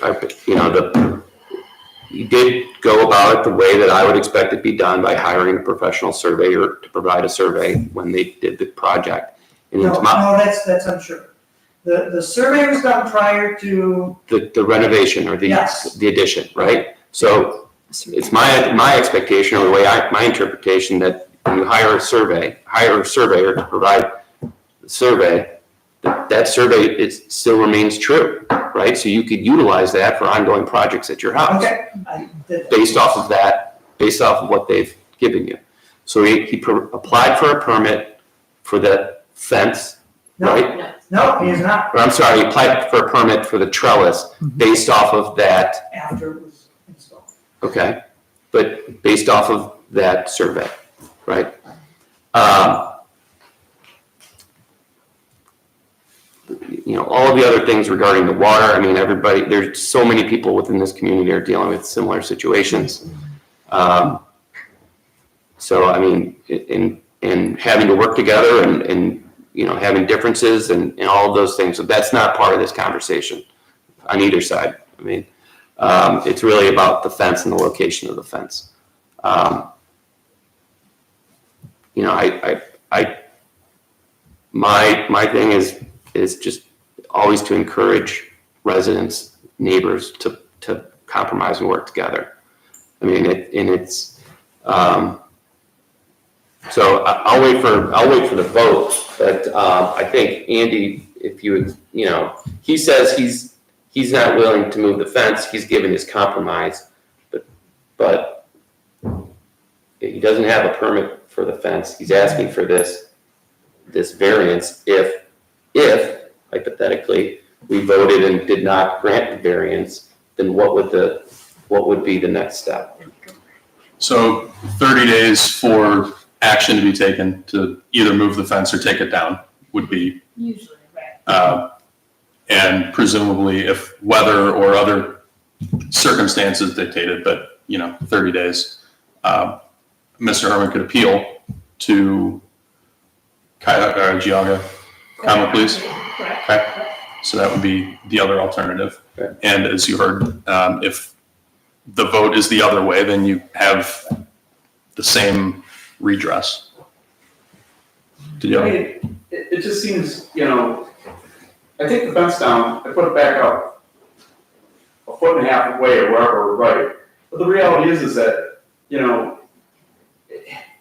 [SPEAKER 9] you did go about it the way that I would expect it to be done by hiring a professional surveyor to provide a survey when they did the project. And
[SPEAKER 13] No, that's untrue. The survey was done prior to.
[SPEAKER 9] The renovation or the addition, right? So it's my expectation or the way my interpretation that when you hire a surveyor to provide the survey, that survey, it still remains true, right? So you could utilize that for ongoing projects at your house.
[SPEAKER 13] Okay.
[SPEAKER 9] Based off of what they've given you. So he applied for a permit for the fence, right?
[SPEAKER 13] No, he is not.
[SPEAKER 9] Or I'm sorry, he applied for a permit for the trellis based off of that.
[SPEAKER 13] After it was installed.
[SPEAKER 9] Okay, but based off of that survey, right? All of the other things regarding the water, I mean, there's so many people within this community are dealing with similar situations. So, I mean, in having to work together and having differences and all of those things, so that's not part of this conversation on either side. I mean, it's really about the fence and the location of the fence. My thing is just always to encourage residents, neighbors to compromise and work together. I mean, so I'll wait for the vote, but I think Andy, if you would, he says he's not willing to move the fence, he's given his compromise, but but he doesn't have a permit for the fence. He's asking for this variance if hypothetically we voted and did not grant the variance, then what would be the next step?
[SPEAKER 1] So 30 days for action to be taken to either move the fence or take it down would be,
[SPEAKER 4] Usually, right.
[SPEAKER 1] and presumably if weather or other circumstances dictated, but 30 days, Mr. Herman could appeal to Geauga Common Police.
[SPEAKER 4] Correct.
[SPEAKER 1] Okay. So that would be the other alternative.
[SPEAKER 9] Okay.
[SPEAKER 1] And as you heard, if the vote is the other way, then you have the same redress. Did you?
[SPEAKER 12] It just seems, I take the fence down, I put it back up a foot and a half away or wherever, right? But the reality is that,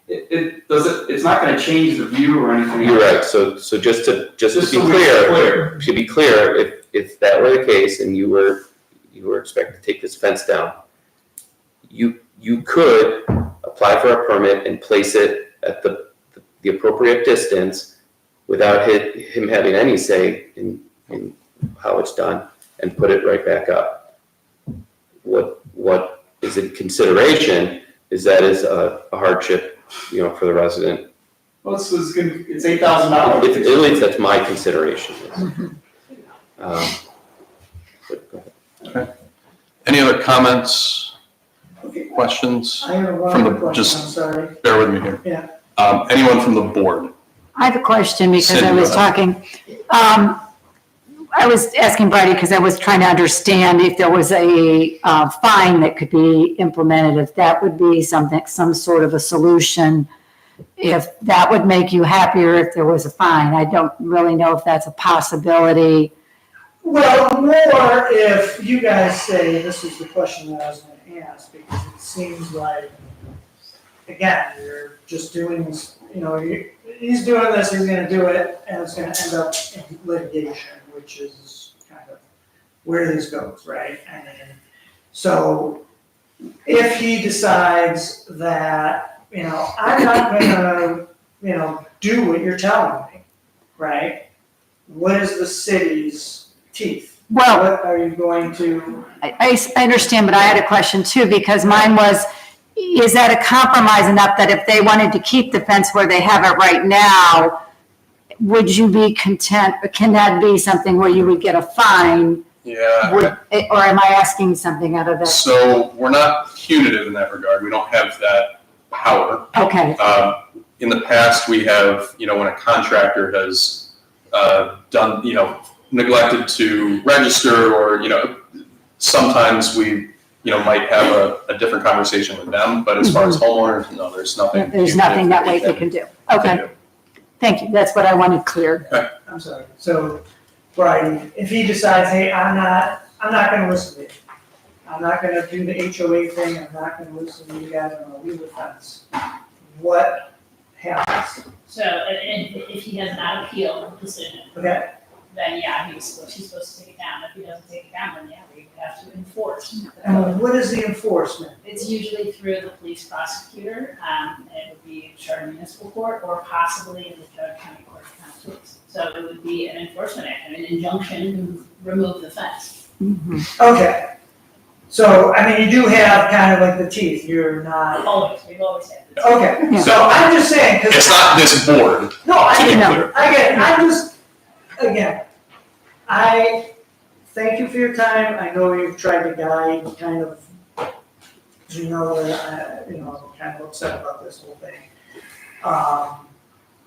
[SPEAKER 12] it's not gonna change the view or anything.
[SPEAKER 9] You're right. So just to be
[SPEAKER 12] so we're
[SPEAKER 9] clear, if that were the case and you were expected to take this fence down, you could apply for a permit and place it at the appropriate distance without him having any say in how it's done and put it right back up. What is in consideration is that is a hardship, for the resident.
[SPEAKER 12] Well, it's $8,000.
[SPEAKER 9] At least that's my consideration. But go ahead.
[SPEAKER 1] Any other comments,
[SPEAKER 13] Okay,
[SPEAKER 1] questions?
[SPEAKER 13] I have one
[SPEAKER 1] From the-
[SPEAKER 13] other question,
[SPEAKER 1] just-
[SPEAKER 13] I'm sorry.
[SPEAKER 1] Bear with me here.
[SPEAKER 13] Yeah.
[SPEAKER 1] Anyone from the board?
[SPEAKER 10] I have a question because I
[SPEAKER 1] Cindy,
[SPEAKER 10] was
[SPEAKER 1] go ahead.
[SPEAKER 10] talking, I was asking Brady because I was trying to understand if there was a fine that could be implemented, if that would be some sort of a solution, if that would make you happier if there was a fine. I don't really know if that's a possibility.
[SPEAKER 13] Well, more if you guys say this is the question that I was gonna ask, because it seems like, again, you're just doing this, he's doing this, he's gonna do it, and it's gonna end up in litigation, which is kind of where this goes, right? I mean, so if he decides that, I'm not gonna, do what you're telling me, right? What is the city's teeth?
[SPEAKER 10] Well,
[SPEAKER 13] What are you going to?
[SPEAKER 10] I understand, but I had a question too, because mine was, is that a compromise enough that if they wanted to keep the fence where they have it right now, would you be content, can that be something where you would get a fine?
[SPEAKER 1] Yeah.
[SPEAKER 10] Or am I asking something out of that?
[SPEAKER 1] So we're not punitive in that regard. We don't have that power.
[SPEAKER 10] Okay,
[SPEAKER 1] In the past, we have, when a contractor has done, neglected to register or, sometimes we, might have a different conversation with them. But as far as homeowners, no, there's nothing.
[SPEAKER 10] there's nothing that way they can do. Okay, thank you, that's what I wanted cleared.
[SPEAKER 13] I'm sorry, so, Brian, if he decides, hey, I'm not gonna listen to you. I'm not gonna do the HOA thing, I'm not gonna listen to you guys, I'm gonna leave the fence. What happens?
[SPEAKER 4] So, and if he has not appealed the decision,
[SPEAKER 13] Okay,
[SPEAKER 4] then yeah, she's supposed to take it down. If he doesn't take it down, then yeah, we would have to enforce.
[SPEAKER 13] and what is the enforcement?
[SPEAKER 4] It's usually through the police prosecutor, it would be Charter Municipal Court or possibly in the Geauga County Court of Common Pleas. So it would be an enforcement action, an injunction to remove the fence.
[SPEAKER 13] Okay, so, you do have kind of like the teeth, you're not,
[SPEAKER 4] We've always had this.
[SPEAKER 13] okay,
[SPEAKER 10] Yeah.
[SPEAKER 13] so I'm just saying, cause.
[SPEAKER 1] It's not this board,
[SPEAKER 13] No, I
[SPEAKER 1] to be
[SPEAKER 13] get
[SPEAKER 1] clear.
[SPEAKER 13] I get it, I'm just, again, I thank you for your time, I know you've tried to guide, kind of, that I'm kind of upset about this whole thing.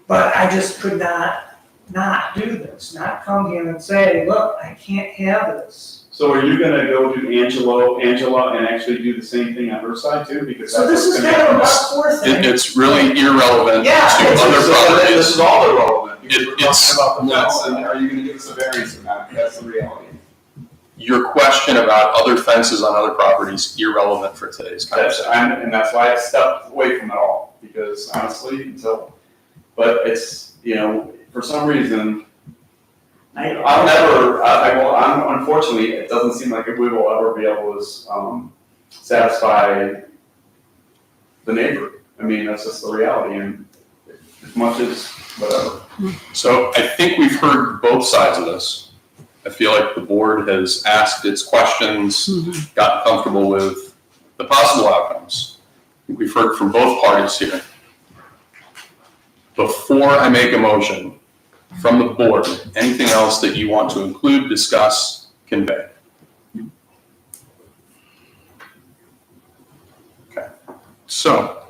[SPEAKER 13] But I just could not do this, not come here and say, look, I can't have this.
[SPEAKER 12] So are you gonna go to Angela, and actually do the same thing on her side too? Because
[SPEAKER 13] So this is kind of a rough thing.
[SPEAKER 1] It's really irrelevant to
[SPEAKER 13] Yeah, it's-
[SPEAKER 1] other
[SPEAKER 12] This
[SPEAKER 1] properties.
[SPEAKER 12] is all irrelevant, because we're
[SPEAKER 1] It's-
[SPEAKER 12] talking about the fence, and are you gonna give us a variance or not? That's the reality.
[SPEAKER 1] Your question about other fences on other properties irrelevant for today's conversation.
[SPEAKER 12] And that's why I stepped away from it all, because honestly, but it's, for some unfortunately, it doesn't seem like we will ever be able to satisfy the neighbor. I mean, that's just the reality, and as much as whatever.
[SPEAKER 1] So I think we've heard both sides of this. I feel like the board has asked its questions, gotten comfortable with the possible outcomes. I think we've heard from both parties here. Before I make a motion from the board, anything else that you want to include, discuss, convey? Okay, so,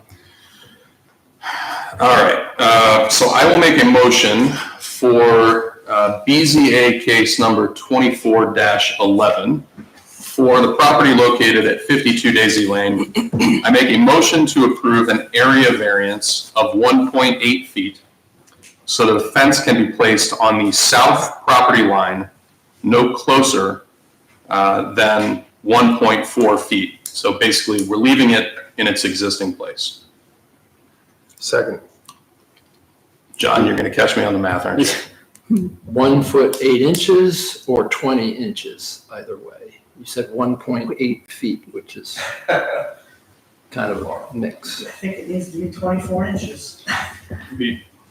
[SPEAKER 1] all right, so I will make a motion for BZA case number 24-11 for the property located at 52 Daisy Lane. I make a motion to approve an area variance of 1.8 feet so that a fence can be placed on the south property line no closer than 1.4 feet. So basically, we're leaving it in its existing place.
[SPEAKER 5] Second.
[SPEAKER 1] John, you're going to catch me on the math, aren't you?
[SPEAKER 3] 1 foot 8 inches or 20 inches, either way. You said 1.8 feet, which is kind of a mix.
[SPEAKER 13] I think it needs to be 24 inches,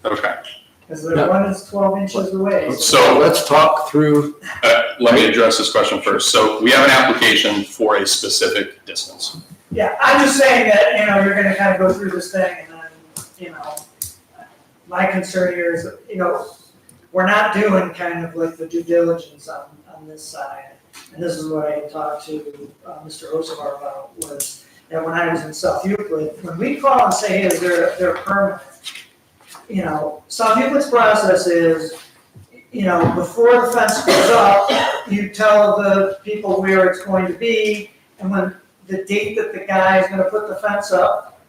[SPEAKER 1] Okay.
[SPEAKER 13] because the one is 12 inches away.
[SPEAKER 1] So
[SPEAKER 3] Let's talk through,
[SPEAKER 1] let me address this question first. So we have an application for a specific distance.
[SPEAKER 13] Yeah, I'm just saying that, you're gonna kind of go through this thing and then, my concern here is, we're not doing kind of like the due diligence on this side. And this is what I talked to Mr. Osavar about, was that when I was in South Euclid, when we call and say, hey, is there a permit? South Euclid's process is, before the fence goes up, you tell the people where it's going to be, and when the date that the guy is gonna put the fence up,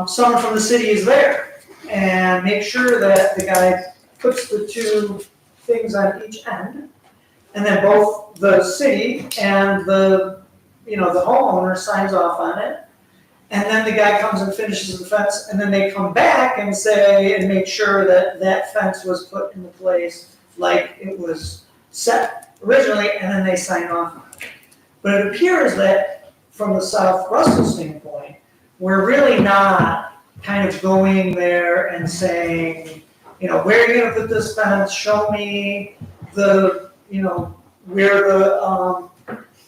[SPEAKER 13] someone from the city is there, and make sure that the guy puts the two things on each end, and then both the city and the homeowner signs off on it. And then the guy comes and finishes the fence, and then they come back and say, and make sure that that fence was put into place like it was set originally, and then they sign off on it. But it appears that from the South Russell standpoint, we're really not kind of going there and saying, where are you gonna put this fence? Show me the, where the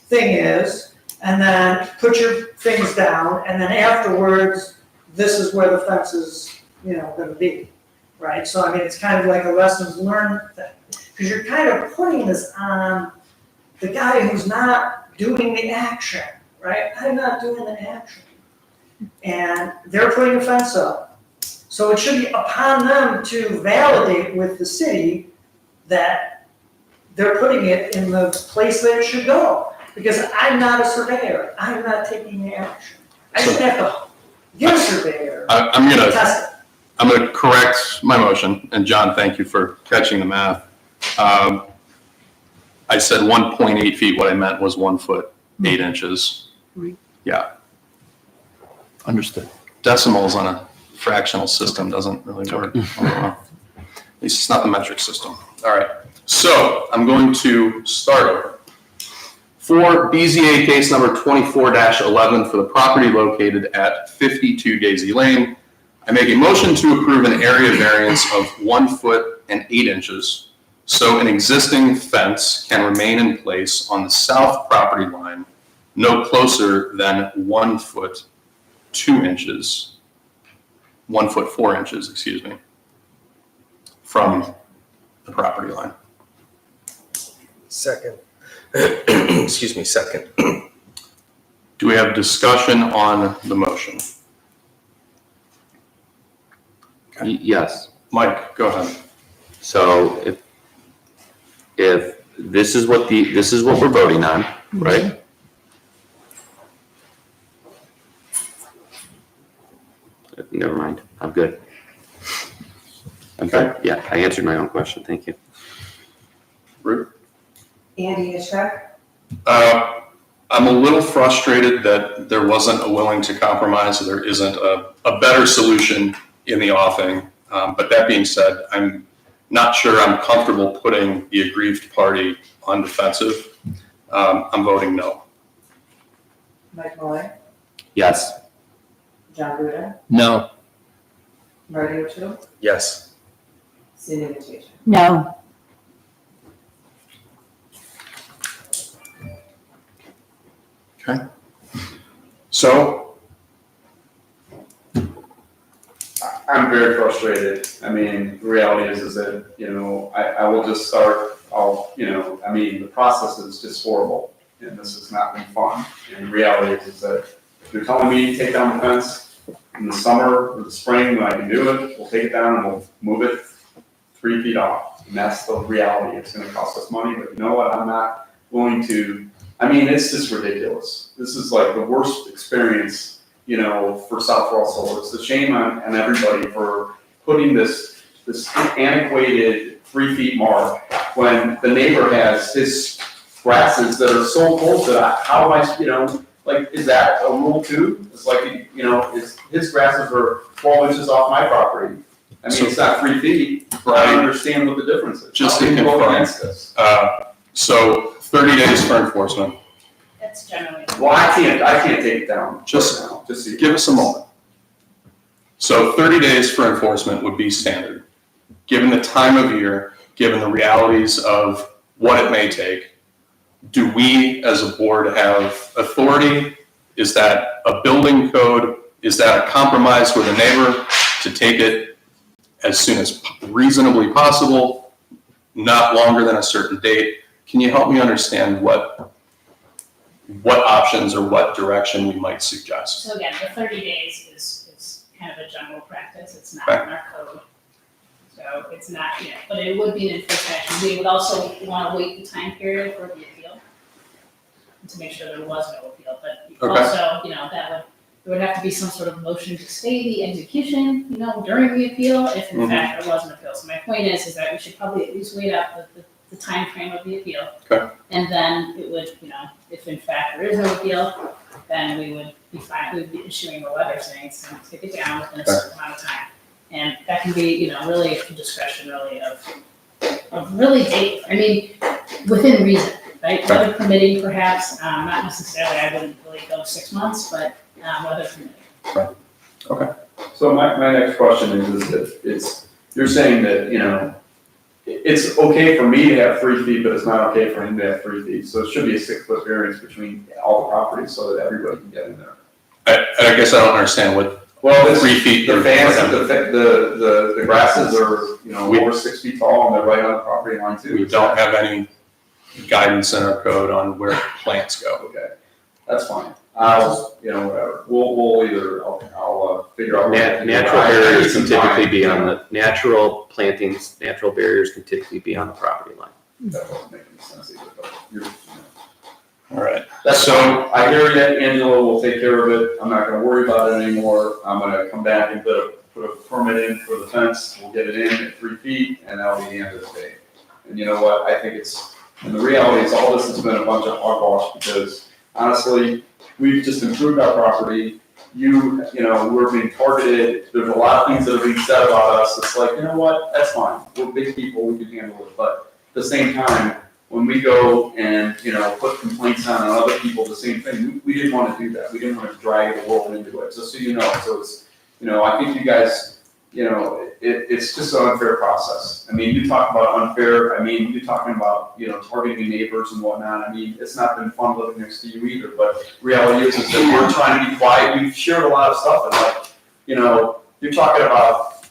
[SPEAKER 13] thing is, and then put your things down, and then afterwards, this is where the fence is, gonna be, right? So, it's kind of like a lessons learned thing, because you're kind of putting this on the guy who's not doing the action, right? I'm not doing the action. And they're putting a fence up. So it should be upon them to validate with the city that they're putting it in the place that it should go. Because I'm not a surveyor, I'm not taking the action. I should have to get a surveyor
[SPEAKER 1] I'm
[SPEAKER 13] to test it.
[SPEAKER 1] I'm gonna correct my motion, and John, thank you for catching the math. I said 1.8 feet, what I meant was 1 foot, 8 inches.
[SPEAKER 10] Right.
[SPEAKER 1] Yeah,
[SPEAKER 3] understood.
[SPEAKER 1] decimals on a fractional system doesn't really work. At least it's not the metric system. All right, so I'm going to start over. For BZA case number 24-11 for the property located at 52 Daisy Lane, I make a motion to approve an area variance of 1 foot and 8 inches so an existing fence can remain in place on the south property line no closer than 1 foot 2 inches, 1 foot 4 inches, excuse me, from the property line.
[SPEAKER 5] Second. Excuse me, second.
[SPEAKER 1] Do we have discussion on the motion?
[SPEAKER 9] Yes.
[SPEAKER 1] Mike, go ahead.
[SPEAKER 9] So if this is what we're voting on, right? Never mind. I'm good. Okay. Yeah, I answered my own question. Thank you.
[SPEAKER 1] Ruth?
[SPEAKER 2] Andy Hitchcock?
[SPEAKER 1] I'm a little frustrated that there wasn't a willing to compromise, so there isn't a better solution in the offing. But that being said, I'm not sure I'm comfortable putting the aggrieved party on defensive. I'm voting no.
[SPEAKER 2] Mike Malloy?
[SPEAKER 9] Yes.
[SPEAKER 2] John Buda,
[SPEAKER 3] No.
[SPEAKER 2] Marty O'Toole,
[SPEAKER 5] Yes.
[SPEAKER 2] Cindy Mateicha.
[SPEAKER 10] No.
[SPEAKER 1] So,
[SPEAKER 12] I'm very frustrated. I mean, the reality is that, I will just start, the process is just horrible. And this has not been fun. And the reality is that they're telling me to take down the fence in the summer or the spring when I can do it. We'll take it down and we'll move it 3 feet off. And that's the reality. It's gonna cost us money, but you know what? I'm not willing to, it's just ridiculous. This is like the worst experience, for South Russell. It's a shame on everybody for putting this antiquated 3 feet mark when the neighbor has his grasses that are so close to that. How am I, is that a rule too? It's like, his grasses are 12 inches off my property. It's not 3 feet. I don't understand what the difference is.
[SPEAKER 1] Just
[SPEAKER 12] How
[SPEAKER 1] to
[SPEAKER 12] can you vote
[SPEAKER 1] confirm.
[SPEAKER 12] against this?
[SPEAKER 1] so 30 days for enforcement.
[SPEAKER 4] That's generally.
[SPEAKER 12] Well, I can't take it down
[SPEAKER 1] Just-
[SPEAKER 12] right now. Just
[SPEAKER 1] Give us a moment. So 30 days for enforcement would be standard. Given the time of year, given the realities of what it may take, do we as a board have authority? Is that a building code? Is that a compromise with a neighbor to take it as soon as reasonably possible, not longer than a certain date? Can you help me understand what options or what direction we might suggest?
[SPEAKER 4] So again, the 30 days is kind of a general practice, it's not
[SPEAKER 1] Okay.
[SPEAKER 4] in our code. So it's not, but it would be an enforcement action. We would also want to wait the time period for the appeal to make sure there was no appeal, but
[SPEAKER 1] Okay.
[SPEAKER 4] also, there would have to be some sort of motion to stay the execution, during the appeal, if in
[SPEAKER 1] Mhm.
[SPEAKER 4] fact there was an appeal. So my point is that we should probably at least wait out the timeframe of the appeal.
[SPEAKER 1] Okay.
[SPEAKER 4] And then it would, if in fact there is no appeal, then we would be fine, we would be issuing a letter saying, so take it down within a certain amount of time. And that can be, really a discretion really of really, within reason, right? Weather permitting perhaps, not necessarily, I wouldn't really go 6 months, but, weather permitting.
[SPEAKER 12] So my next question is that you're saying that, it's okay for me to have 3 feet, but it's not okay for him to have 3 feet. So it should be a 6-foot variance between all the properties so that everybody can get in there.
[SPEAKER 1] I guess I don't understand what
[SPEAKER 12] Well, it's
[SPEAKER 1] 3 feet.
[SPEAKER 12] the fence, the grasses are,
[SPEAKER 1] We-
[SPEAKER 12] over 6 feet tall and they're right on the property line too.
[SPEAKER 1] We don't have any guidance in our code on where plants go.
[SPEAKER 12] Okay, that's fine. Whatever. We'll either, I'll figure out.
[SPEAKER 9] Natural barriers can typically be on the, natural plantings, natural barriers can typically be on the property line.
[SPEAKER 12] That doesn't make any sense either, but
[SPEAKER 1] All right.
[SPEAKER 12] That's
[SPEAKER 1] So-
[SPEAKER 12] so, I hear you, Angela will take care of it, I'm not gonna worry about it anymore, I'm gonna come back and put a permit in for the fence, we'll get it in at 3 feet, and that'll be the end of the day. And you know what, I think and the reality is, all this has been a bunch of hogwash, because honestly, we've just improved our property, we're being targeted, there's a lot of things that are being said about us, it's like, you know what, that's fine, we're big people, we can handle it, but at the same time, when we go and, put complaints on other people, the same thing, we didn't want to do that. We didn't want to drag the world into it, just so you know. So it's, I think you guys, it's just an unfair process. You talk about unfair, you're talking about, targeting neighbors and whatnot. It's not been fun living next to you either, but reality is that we're trying to be quiet. We've shared a lot of stuff and you're talking about,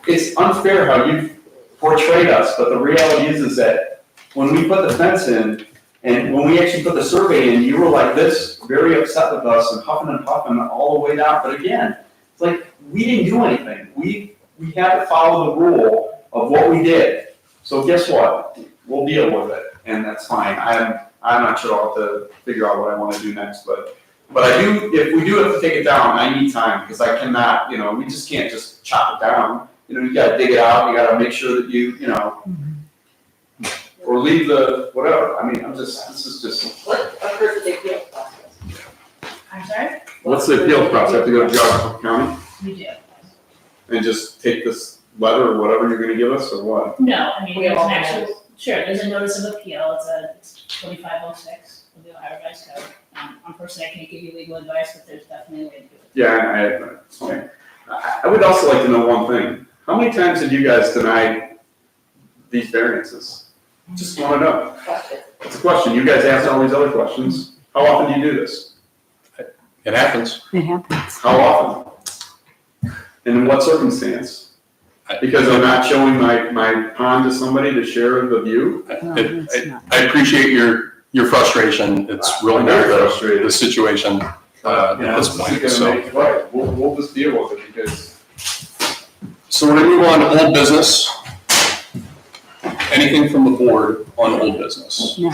[SPEAKER 12] it's unfair how you've portrayed us, but the reality is that when we put the fence in, and when we actually put the survey in, you were like this, very upset with us and puffing all the way down. But again, it's like, we didn't do anything. We had to follow the rule of what we did. So guess what? We'll deal with it, and that's fine. I'm not sure I'll have to figure out what I want to do next, but I do, if we do have to take it down, I need time, because I cannot, we just can't just chop it down. You gotta dig it out, you gotta make sure that you or leave the, whatever, this is just.
[SPEAKER 2] What occurs with the appeal process?
[SPEAKER 4] I'm sorry?
[SPEAKER 12] What's the appeal process? Have to go to Geauga County
[SPEAKER 4] You do.
[SPEAKER 12] and just take this letter or whatever you're gonna give us, or what?
[SPEAKER 4] No,
[SPEAKER 2] We
[SPEAKER 4] there's
[SPEAKER 2] all
[SPEAKER 4] an
[SPEAKER 2] have
[SPEAKER 4] actual Sure, there's a notice of appeal, it's 2506 of the Ohio Revised Code. Unfortunately, I can't give you legal advice, but there's definitely a way to do it.
[SPEAKER 12] Yeah, it's fine. I would also like to know one thing. How many times did you guys deny these variances? Just want to know. It's a question. You guys asked all these other questions. How often do you do this?
[SPEAKER 1] It happens.
[SPEAKER 10] It happens.
[SPEAKER 12] How often? And in what circumstance? Because I'm not showing my pond to somebody to share the view?
[SPEAKER 10] No, it's not.
[SPEAKER 1] I appreciate your frustration. It's really
[SPEAKER 12] I'm
[SPEAKER 1] not
[SPEAKER 12] very frustrated.
[SPEAKER 1] the situation at this point, so.
[SPEAKER 12] Right, we'll just deal with it because.
[SPEAKER 1] So we're gonna move on to old business. Anything from the board on old business?
[SPEAKER 10] No.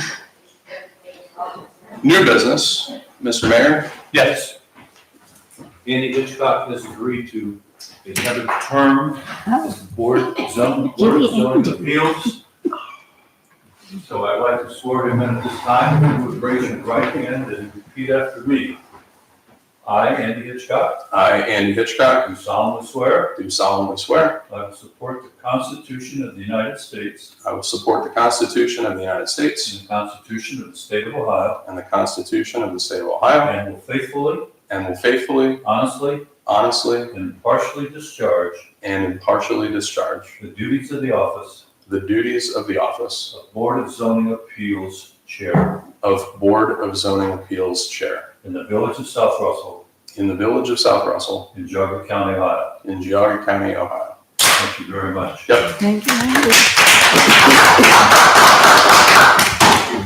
[SPEAKER 1] New business, Mr. Mayor?
[SPEAKER 14] Yes. Andy Hitchcock has agreed to another term as the Board of Zoning Appeals. So I'd like to swear him in at this time. If you would raise your right hand and repeat after me. I, Andy Hitchcock,
[SPEAKER 1] I, Andy Hitchcock,
[SPEAKER 14] do solemnly swear
[SPEAKER 1] do solemnly swear
[SPEAKER 14] I will support the Constitution of the United States
[SPEAKER 1] I will support the Constitution of the United States
[SPEAKER 14] and the Constitution of the State of Ohio,
[SPEAKER 1] and the Constitution of the State of Ohio,
[SPEAKER 14] and will faithfully, honestly, and impartially discharge the duties of the office of Board of Zoning Appeals Chair in the Village of South Russell
[SPEAKER 1] in the Village of South Russell
[SPEAKER 14] in Geauga County, Ohio.
[SPEAKER 1] in Geauga County, Ohio.
[SPEAKER 14] Thank you very much.
[SPEAKER 1] Yep.
[SPEAKER 10] Thank you, Andy.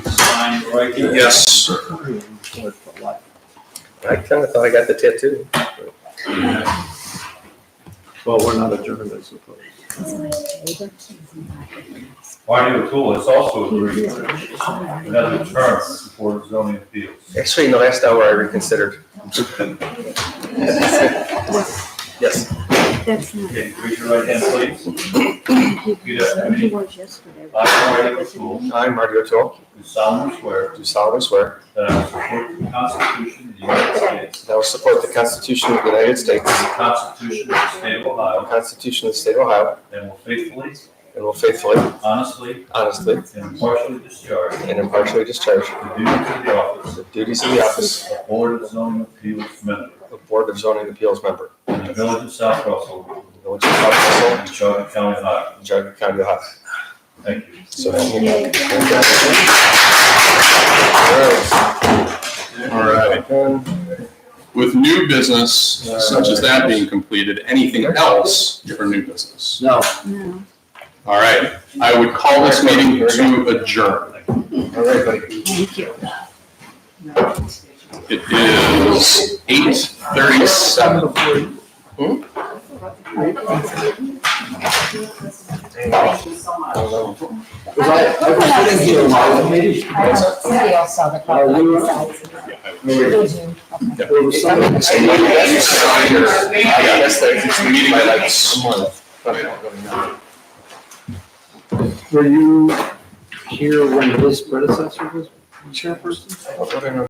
[SPEAKER 14] Sign right here.
[SPEAKER 1] Yes, sir.
[SPEAKER 5] I kind of thought I got the tattoo.
[SPEAKER 3] Well, we're not adjourned, I suppose.
[SPEAKER 14] Marty O'Toole is also agreed to another term as the Board of Zoning Appeals.
[SPEAKER 5] Actually, in the last hour, I reconsidered. Yes.
[SPEAKER 10] That's not.
[SPEAKER 14] Okay, raise your right hand, please. Repeat after
[SPEAKER 10] He
[SPEAKER 14] me.
[SPEAKER 10] was yesterday.
[SPEAKER 14] I, Marty O'Toole,
[SPEAKER 5] I, Marty O'Toole,
[SPEAKER 14] do solemnly swear
[SPEAKER 5] do solemnly swear
[SPEAKER 14] that I will support the Constitution of the United States
[SPEAKER 5] that I will support the Constitution of the United States,
[SPEAKER 14] and the Constitution of the State of
[SPEAKER 5] the
[SPEAKER 14] Ohio,
[SPEAKER 5] Constitution of the State of Ohio,
[SPEAKER 14] and will faithfully,
[SPEAKER 5] honestly,
[SPEAKER 14] honestly, and impartially discharge the duties of the office
[SPEAKER 5] of
[SPEAKER 14] Board of Zoning Appeals member
[SPEAKER 5] Board of Zoning Appeals member
[SPEAKER 14] in the Village of South Russell
[SPEAKER 5] Village of South Russell,
[SPEAKER 14] in Geauga County, Ohio.
[SPEAKER 5] Geauga County, Ohio.
[SPEAKER 14] Thank you.
[SPEAKER 5] So help me God.
[SPEAKER 1] All right. With new business, such as that being completed, anything else for new business?
[SPEAKER 3] No.
[SPEAKER 10] No.
[SPEAKER 1] All right, I would call this meeting to adjourn.
[SPEAKER 5] All right, buddy.
[SPEAKER 10] Thank you.
[SPEAKER 1] It is 8:37.
[SPEAKER 2] Thank you so much.
[SPEAKER 3] Was I was sitting here while the meeting?
[SPEAKER 11] Somebody else saw the property besides. Did you?
[SPEAKER 3] There was somebody.
[SPEAKER 1] Yes, the meeting by like
[SPEAKER 3] Were you here when his predecessor was chairperson?